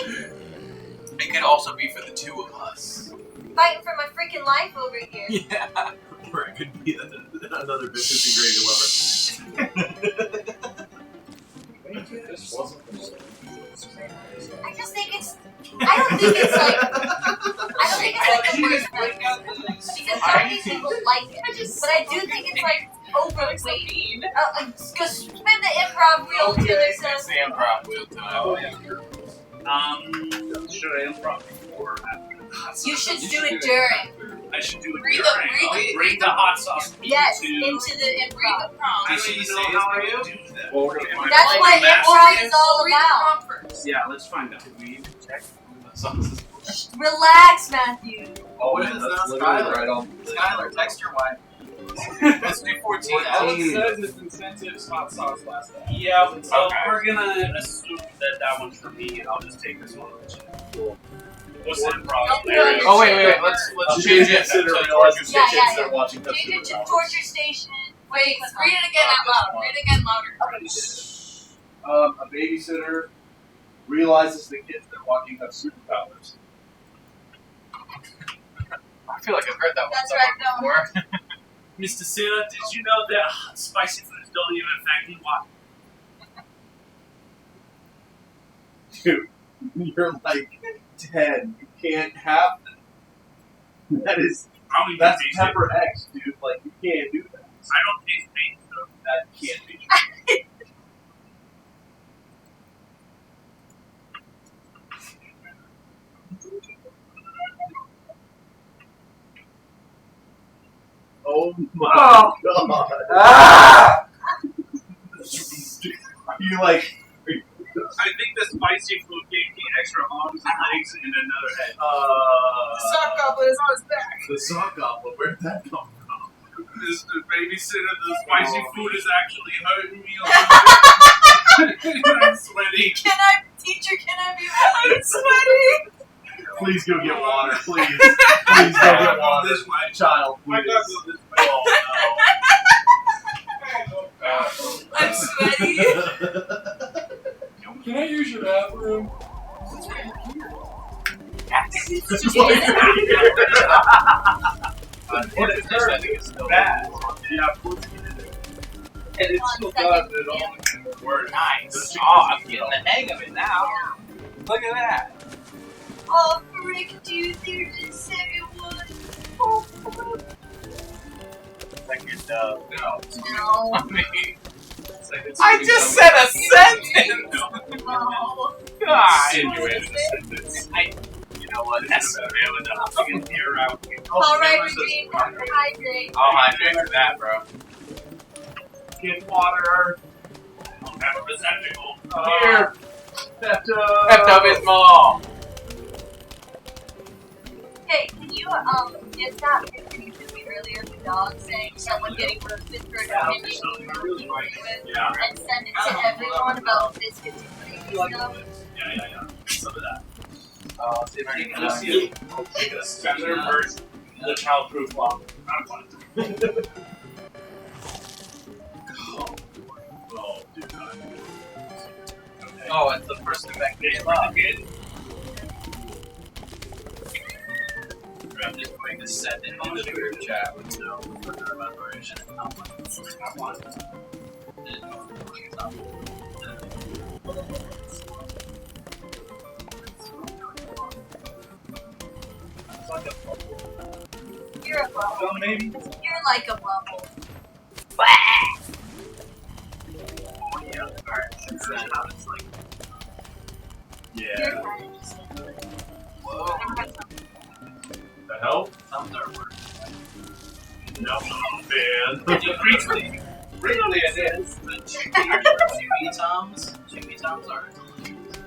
It could also be for the two of us. fighting for my freaking life over here. Yeah. Or it could be another disintegrated lover. I just think it's. I don't think it's like. I don't think it's like the worst thing. Because some people like it. But I do think it's like overweight. Just spin the improv wheel till it It's says. the improv wheel time. Oh, yeah. Should I improv before or after? You should do it during. I should do it Bring during. the- I'll bring the hot sauce Yes, into into the Read improv. the prompt. I don't even know how I would do that. Well, we're gonna find That's Like what the master improv is? is all Read the about. prompt first. Yeah, let's find out. Did we even check the sauces? Relax, Matthew. Oh, What man, is that's that, literally Skylar? right on. Skylar, text your wife. Let's do 14. All it says is incentives hot sauce last time. Yeah, so Okay. we're gonna assume that one's for me. I'll just take this one. Cool. What's the improv? Don't Oh, wait. Let's change it. Consider to realizing torture Yeah, station. yeah, they're watching Change it to Customer torture station. Wait, read it again out loud. Read it again louder. A babysitter realizes the kids they're watching have superpowers. I feel like I've heard that one That's somewhere right, no. before. Mr. Santa, did you know that spicy foods don't even affect you? Why? Dude, you're like 10. You can't have that. That is, I don't even that's taste it. Pepper X, dude. Like, you can't do that. I don't taste pain, so That can't be true. Oh my god. Ah! Are you like, I think the spicy food gave me extra arms and legs and another head. The sock goblin is on his back. the sock goblin? Where'd that come from? Mr. Babysitter, the spicy food is actually hurting me. I'm sweaty. Teacher, can I be I'm sweaty? Please go get water, please. Please go get water. This way. Child, I please. gotta go this way. I'm sweaty. Can I use your bathroom? I think it's still bad. Yeah, of course it is. And it's still done, but it only works. Nice. Oh, I'm getting the hang of it now. Look at that. Oh, frick, dude, they're just saying one. Oh, fuck. Like you're dumb. No. No. I mean, It's like it's I just said a sentence. No. God. insinuated a sentence. You know what? That's real enough to get the air out. Alright, Regine, hydrate. I'll hydrate for that, bro. Get water. I'll have a receptacle. Here. Pepto. Pepto-Bismol. Hey, can you, get that picture you sent me earlier of the dog saying someone getting roasted for an opinion you really agree with, Yeah. and send it to everyone about biscuits and gravy stuff? Yeah. Some of that. See if I can Let's see it. Take a Spencer first. The childproof lock. Not fun. Oh, dude. Oh, it's the first thing that It's came for the up. kid. I'm just going to send it in the group chat with no further elaboration. You're a bubble. Maybe. You're like a bubble. Yeah, alright. Since then, how it's like, You're Yeah. kind of just whoa, The hell? thumbs are working. No, man. Briefly, Really, it is. the chewy toms are delicious.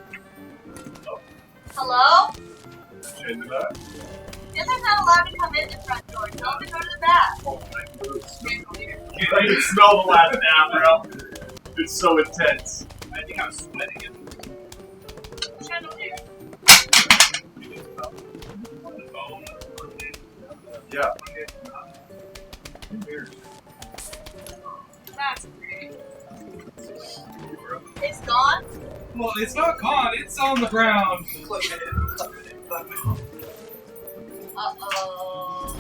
Hello? Change it up. They're not allowed to come in the front door. Tell them to go to the back. Oh my goodness. I can smell the last nap, bro. It's so intense. I think I'm sweating it. Chandelier. Yeah. That's great. It's gone? Well, it's not gone. It's on the ground. Uh-oh.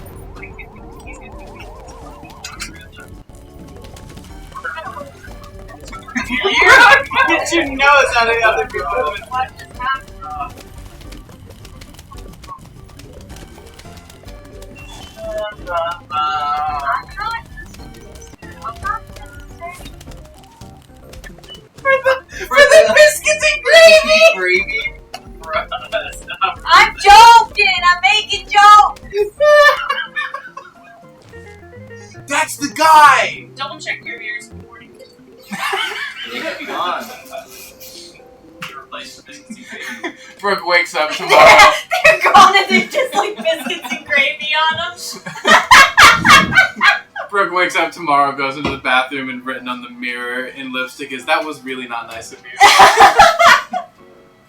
Get your nose out of the other people. What just happened? For the biscuits and gravy. I'm joking! I'm making jokes! That's the guy! Double check your ears in the morning. God. Replace the biscuits and gravy. Brooke wakes up tomorrow. They're gone and there's just like biscuits and gravy on them. Brooke wakes up tomorrow, goes into the bathroom, and written on the mirror in lipstick is, "That was really not nice of you."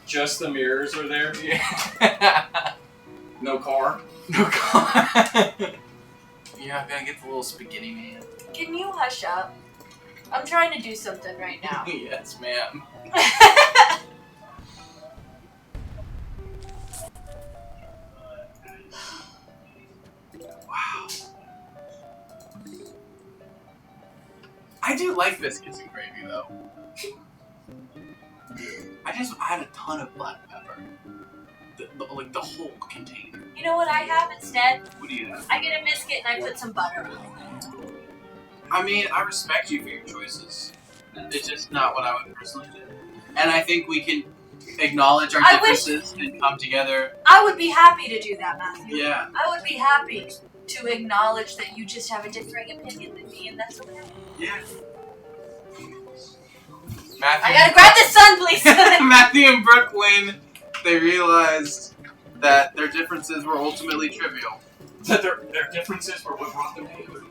Just the mirrors are there. Yeah. No car. No God. You're not gonna get the little spaghetti man. Can you hush up? I'm trying to do something right now. Yes, ma'am. Wow. I do like biscuits and gravy though. I had a ton of black pepper. Like the whole container. You know what I have instead? What do you have? I get a biscuit and I put some butter on it. I mean, I respect you for your choices. It's just not what I would personally do. And I think we can acknowledge our differences and come together. I would be happy to do that, Matthew. Yeah. I would be happy to acknowledge that you just have a differing opinion than me, and that's okay. Yeah. Matthew, I gotta grab this sun, please! Matthew and Brooklyn, they realized that their differences were ultimately trivial. That their differences were what brought them together.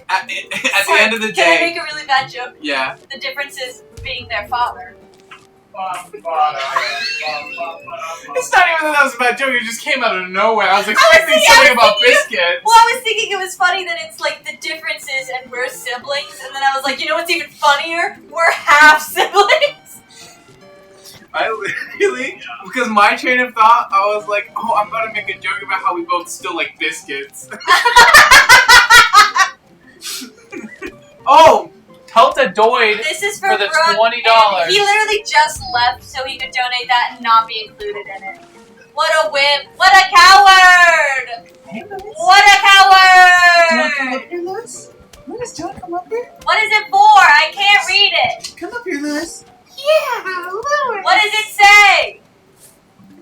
At the end of the Can I day, make a really bad joke? yeah. The difference is being their father. It's not even that was a bad joke, it just came out of nowhere. I was expecting something about biscuits. Well, I was thinking it was funny that it's like the differences and we're siblings, and then I was like, you know what's even funnier? We're half siblings. I really, because my train of thought, I was like, oh, I'm about to make a joke about how we both still like biscuits. Oh, Telta Doid This is for for the Brooke, $20. and he literally just left so he could donate that and not be included in it. What a wimp! What a coward! What a coward! here, Lewis? Lewis, do you want to come up here? What is it for? I can't read it. Come up here, Lewis. Yeah, Lewis. What does it say?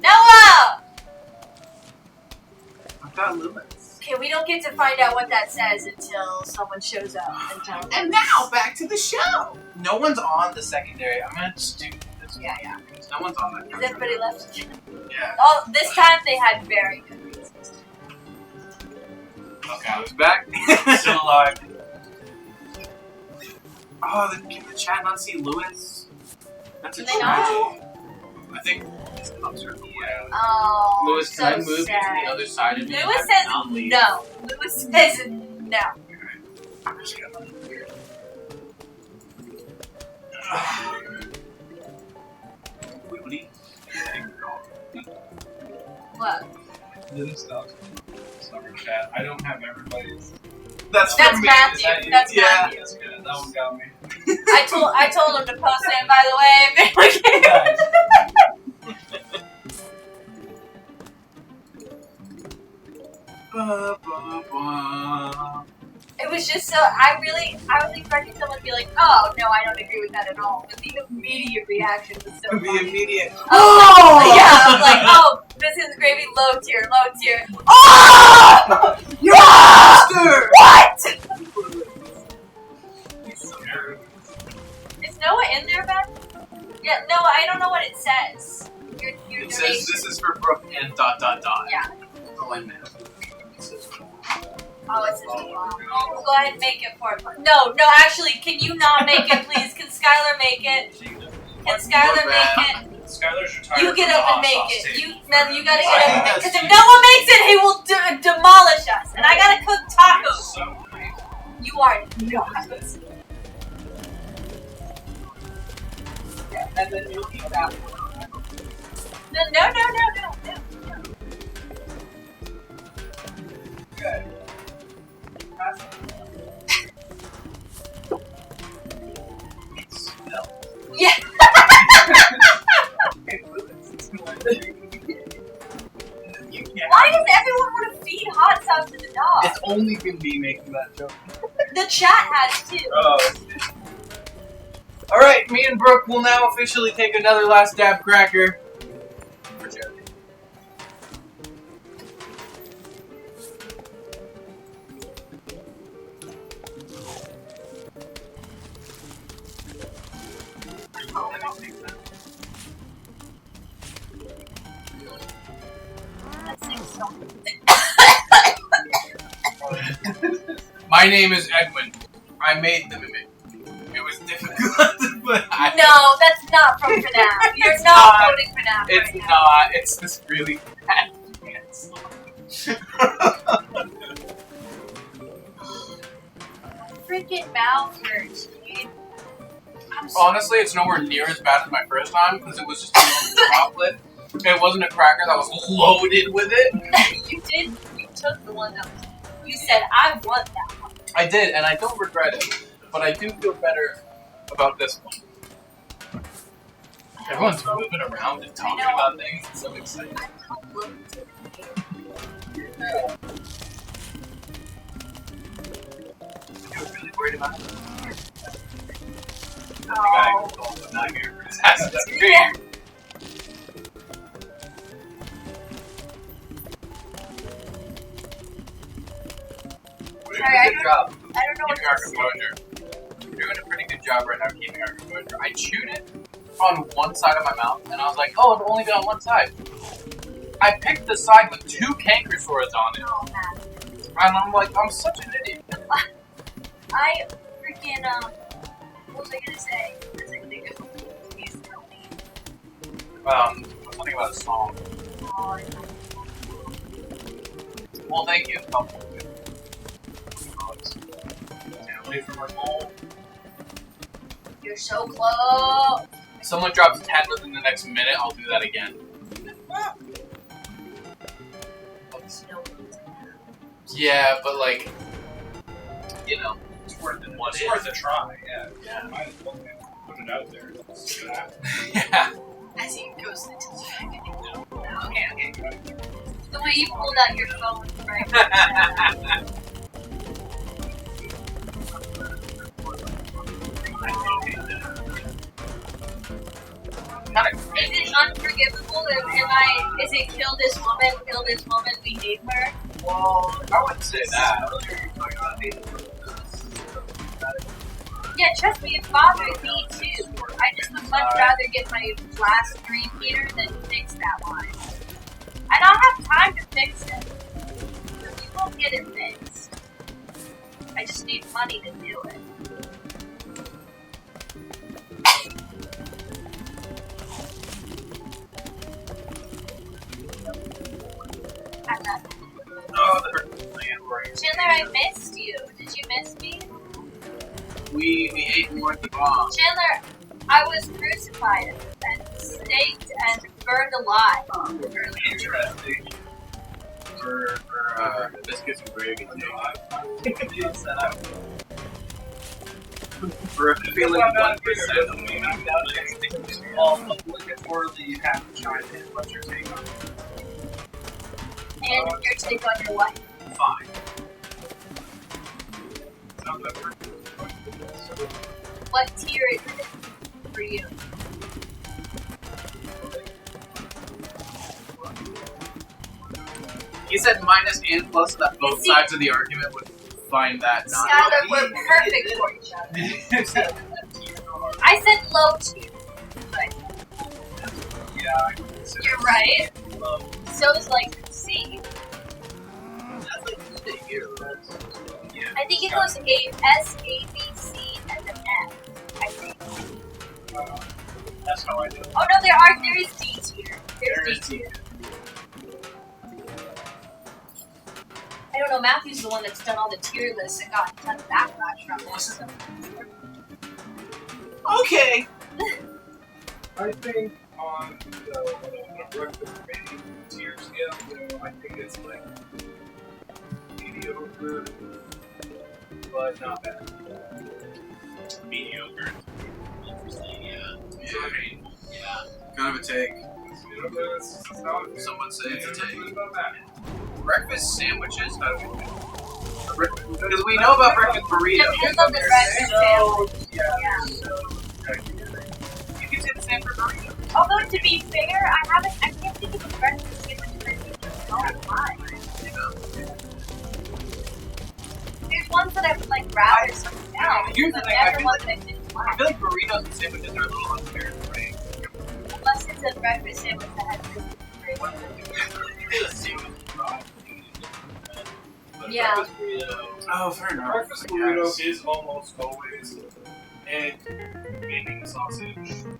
Noah! I got Lewis. Okay, we don't get to find out what that says until someone shows up and tells us. And now, back to the show. No one's on the secondary. I'm going to just do this. Yeah, yeah. No one's on that. Is everybody left? Yeah. Oh, this time they had very good reasons. Okay, I was back. Still alive. Oh, can the chat not see Lewis? That's a Can they not? tragedy. I think it's closer. Yeah. Oh, Lewis, so can I move sad. to the other side of me? Lewis says no. Lewis says no. I'm just gonna leave here. Wait, what do you What? This stuff. Summer chat. I don't have everybody's. That's That's for me. Matthew. Is that you? That's Yeah. Matthew. That's good. That one got me. I told him to post it, by the way. It was just so I was expecting someone to be like, oh no, I don't agree with that at all. But the immediate reaction was so The funny. immediate. Oh! Yeah, I was like, oh, this is gravy low tier, low tier. Oh! Monster! What? Is Noah in there, Ben? Yeah, Noah, I don't know what it says. Your It says donation. this is for Brooke and ... Yeah. Oh, I know. Oh, it's in the wall. We'll go ahead and make it for it. No, actually, can you not make it, please? Can Skylar make it? Can Skylar make it? Skylar's retired. You get from up and the make hot sauce it. table. You gotta get up and make it. Because if That's Noah makes it, he will demolish us. And I gotta cook tacos. So nice. You are not. And then you'll eat that one. No. out to the dog. It's only been me making that joke. The chat has too. Oh. Alright, me and Brooke will now officially take another last dab cracker. For charity. My name is Edwin. I made the mimic. It was difficult, but No, that's not from FNAF. You're It's not not. quoting FNAF It's right now. not. It's this really bad dance song. Freaking mouth hurts, dude. I'm so Honestly, it's nowhere near as bad as my first time because it was just a chocolate. It wasn't a cracker that was loaded with it. You took the one that was. You said, I want that one. I did, and I don't regret it. But I do feel better about this one. Everyone's moving around and talking about things. It's so exciting. I was really worried about it. The guy who's also not here for his Assassin's Creed. Yeah. We're Sorry, doing a good job I don't know what keeping our to say. composure. We're doing a pretty good job right now keeping our composure. I chewed it on one side of my mouth, and I was like, oh, it'll only be on one side. I picked the side with 2 canker swords on it. Oh, man. And I'm like, I'm such an idiot. I freaking, what was I gonna say? I was like, think of please tell me. Something about a song. Oh, Well, thank you. you're so close. If someone drops 10 within the next minute, I'll do that again. Yeah, but like, you know, It's worth it. What It's is? worth a try. Yeah. Might as well put it out there. See what happens. yeah. I see you ghosted to Okay. The way you pulled out your phone, right? Is it unforgivable is it kill this woman, we hate her? Well, I wouldn't say that. Yeah, trust me, it bothers me too. I just would much rather get my last 3 Peter than fix that line. I don't have time to fix it. You won't get it fixed. I just need money to do it. Oh, that hurt my hand right. Chandler, I missed you. Did you miss me? We ate more at the bomb. Chandler, I was crucified and staked and burned alive. Really interesting. For biscuits and gravy. For a feeling of 1%. Obligatorily, you have to chime in. What's your take on it? And your take on your wife. Fine. What tier is it for you? He said minus and plus so that both sides of the argument would find that not. Skylar, we're perfect for each other. I said low tier. Yeah, You're right. low. So is like C. That's like the here. Yeah. I think it goes S, A, B, C, and then F. I think. That's how I do it. Oh no, there is D tier. There is D tier. I don't know, Matthew's the one that's done all the tier lists and got a ton of backlash from this. Okay. I think on the recommended tier scale, though, I think it's like mediocre, but not bad. Mediocre. Interesting, yeah. Yeah. Kind of a take. Some would Some would say it's a take. breakfast sandwiches? How do we do? Because we know about breakfast burritos. Depends on the breakfast sandwich. You can say the same for burritos. Although to be fair, I can't think of a breakfast sandwich that I don't like. There's ones that I would like rather something else. Here's the but thing, never ones that I didn't I like. feel like burritos and sandwiches are a little unfair to rank. Unless it's a breakfast sandwich that has really Yeah. Breakfast burrito. Oh, fair enough. Breakfast burrito is almost always egg, bacon, sausage,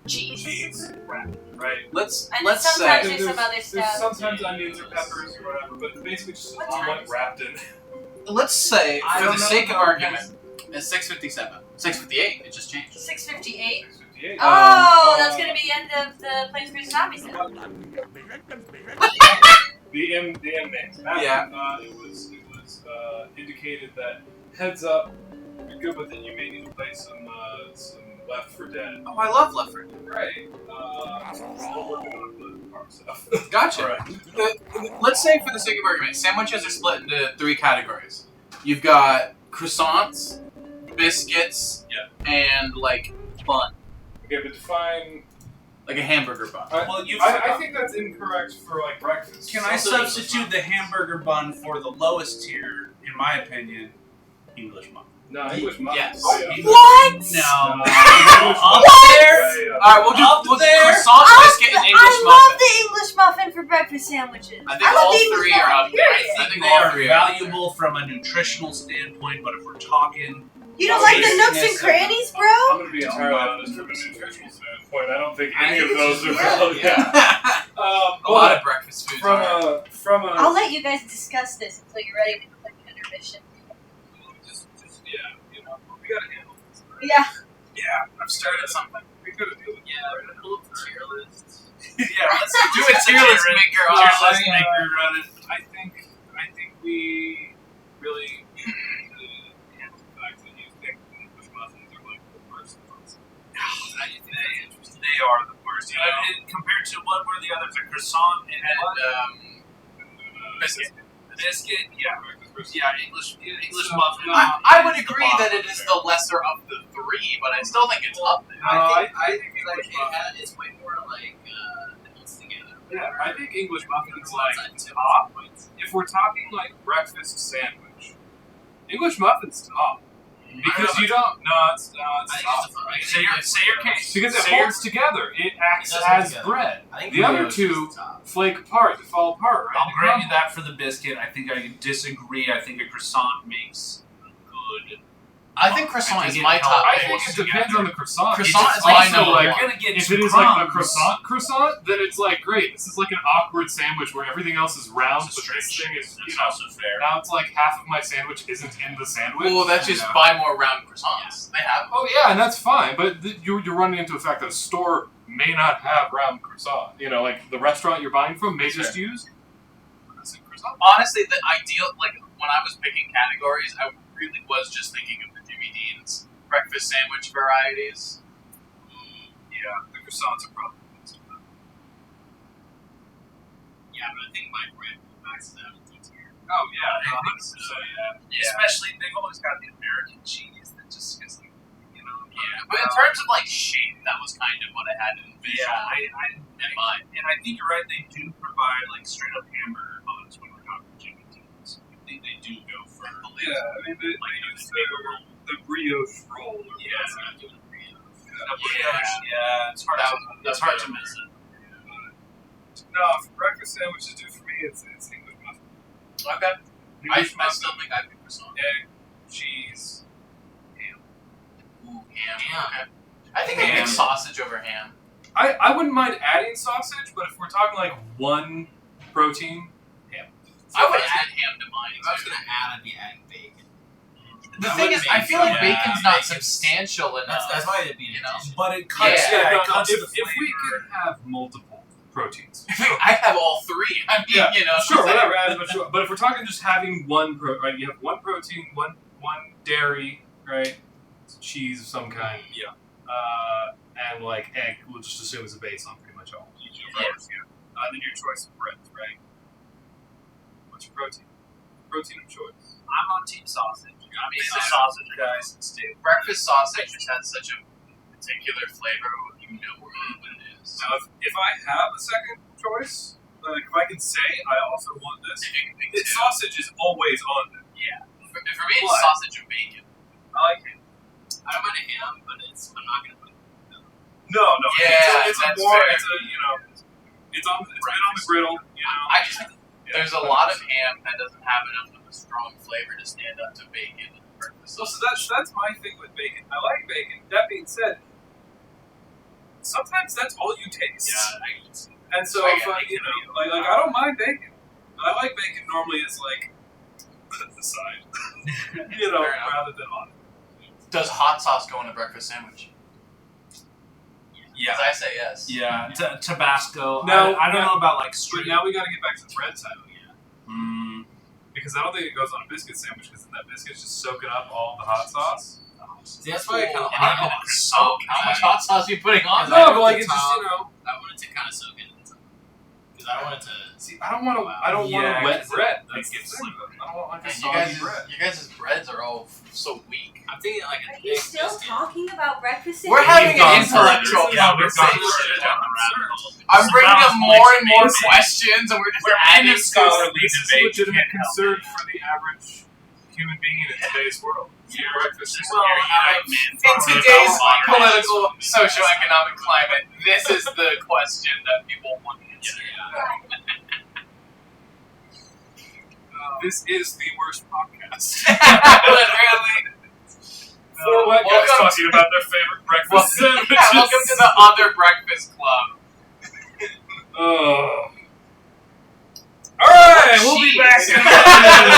cheese, wrap, right? Let's And let's sometimes say there's some other There's stuff. sometimes onions or peppers or whatever, but basically just an What omelet times? wrapped in. let's say I for don't the know sake of about argument, it's 6:57, 6:58. It just changed. 6:58. 658. Oh, that's gonna be the end of the Planes vs. Zombies then. The end names. Yeah. It was indicated that heads up, you're good with it. You may need to play some Left 4 Dead. Oh, I love Left 4 Dead. Right. Still working on the car stuff. Gotcha. Let's say, for the sake of argument, sandwiches are split into 3 categories. You've got croissants, biscuits, and like bun, Okay, but define. like a hamburger bun. I think that's incorrect for like breakfast. Can I substitute the hamburger bun for the lowest tier, in my opinion, English muffin? No, English muffins. Yes. Oh, yeah. What? No. English Up muffins. there? Yeah. Alright, we'll do croissant, biscuit, and English I love muffin. the English muffin for breakfast sandwiches. I think love all the English 3 are muffin, up there. period. I think They all are 3 are up there. valuable from a nutritional standpoint, but if we're talking, You don't like the nooks and Yes. crannies, I'm bro? gonna be entirely honest from a nutritional standpoint. I don't think any of I- those are yeah, valid. A lot of breakfast foods are. From a I'll let you guys discuss this until you're ready to click intermission. just we gotta handle this. Yeah. I've started something. We gotta deal with Pull up the tier list. Yeah, let's do a tier list maker. tier list I maker run it. I think we really handle the fact that you think English muffins are like the worst ones. They are the worst. Compared to what were the others? A croissant and biscuit. biscuit. Yeah, English So, muffin. I would agree that it is the lesser of the 3, but I still think it's up there. I think it's way more like it's together. Yeah, I think English muffin is like top. If we're talking like breakfast sandwich, English muffin's top. Because you don't. No, it's top. Say your case. Because it Say your- holds together. It acts It does hold as together. bread. I think The other brioche two is top. flake apart. They fall apart, right? I'll grant you that for the biscuit. I think I disagree. I think a croissant makes good. I think croissant I is think my it top I helps. pick. think it depends on the croissant. Croissant It's is my also number like, one. You're gonna get if some it is like a crumbs. croissant, then it's like great. This is like an awkward sandwich where everything else is round, It's a but this stretch. thing is, That's also fair. now it's like half of my sandwich isn't in the sandwich. Well, that's just you know? buy more round croissants. They have. Oh yeah, and that's fine, but you're running into the fact that a store may not have round croissant. You know, like the restaurant you're buying from may just use croissant. Honestly, the ideal, like when I was picking categories, I really was just thinking of the Jimmy Dean's breakfast sandwich varieties. Yeah, the croissants are probably the best. Yeah, but I think my bread maxes out at D tier. Oh yeah, I think 100%. Yeah. Especially they've always got the American cheese that just is like, Yeah, but in terms of like shape, that was kind of what I had envisioned in mind. and I think you're right. They do provide like straight up hamburger buns when we're talking Jimmy Dean's. I think they do go for Yeah, I mean, it's the brioche roll. Or Yeah. It's not doing brioche. yeah. It's hard. It's hard to miss it. No, for breakfast sandwiches, do for me, it's English muffin. Okay. English I still think I'd pick croissant. egg, cheese. Ooh, ham. Okay. I think I'd Ham. pick sausage over ham. I wouldn't mind adding sausage, but if we're talking like one protein, ham. I would add ham to mine. If I was gonna add, I'd be adding bacon. The I thing would is, I make feel like some- bacon's yeah, not bacon's- substantial enough. That's why it'd be You know? But it cuts. Yeah. Yeah, it cuts if, the if we flavor. could have multiple proteins. I have all 3. I mean, Yeah, you know. Sure, whatever. Add as much you want. But if we're talking just having one right? You have one protein, one dairy, right? Cheese of some kind. Yeah. And like egg, we'll just assume is a base on pretty much all. Yeah. Then your choice of breads, right? What's your protein? Protein of choice. I'm on team sausage. I'm Me a too. sausage guy since day one. Breakfast sausage just has such a particular flavor. You know what it is. Now, if I have a second choice, like if I can say I also want this, sausage is always on there. Yeah. For me, it's What? sausage and bacon. I like it. I don't mind a ham, but I'm not gonna put. No. Yeah, it's a that's more. fair. It's a it's been on the griddle. You know. I just think there's a lot of ham that doesn't have enough of a strong flavor to stand up to bacon and breakfast So sausage. that's my thing with bacon. I like bacon. That being said, sometimes that's all you taste. I can see. And so if I, like I don't mind bacon. But I like bacon normally as like the side, Fair enough. rather than on. Does hot sauce go in a breakfast sandwich? Because I say yes. Yeah, Tabasco. No, I don't know about like But street. now we got to get back to the bread side. Mm, Because I don't think it goes on a biscuit sandwich because that biscuit's just soaking up all the hot sauce. See, that's why I kind of And even if it's soaked, how much hot sauce are you putting on? No, but like it's just I wanted to kind of soak it because I wanted to. See, I don't want to. I don't want Yeah, to wet 'cause bread. that's Like, it's the thing. I don't want like a And soggy bread. you guys' breads are all so weak. I'm thinking like a Are you big still biscuit. talking about breakfast? We're sandwiches? having an gone intellectual further. Yeah, we've gone conversation. further down the rabbit hole. I'm This bringing about up more and more legitimate- questions, and we're just We're adding in a scholarly This is a debate. legitimate Can't help concern for the average human being in today's world. Yeah. Breakfast is Well, In today's political, socioeconomic climate, this is the question that people want answered. This is the worst podcast. Literally. Four white guys Welcome talking about their favorite breakfast sandwiches. Welcome to the Other Breakfast Club. Alright, we'll be back in a minute.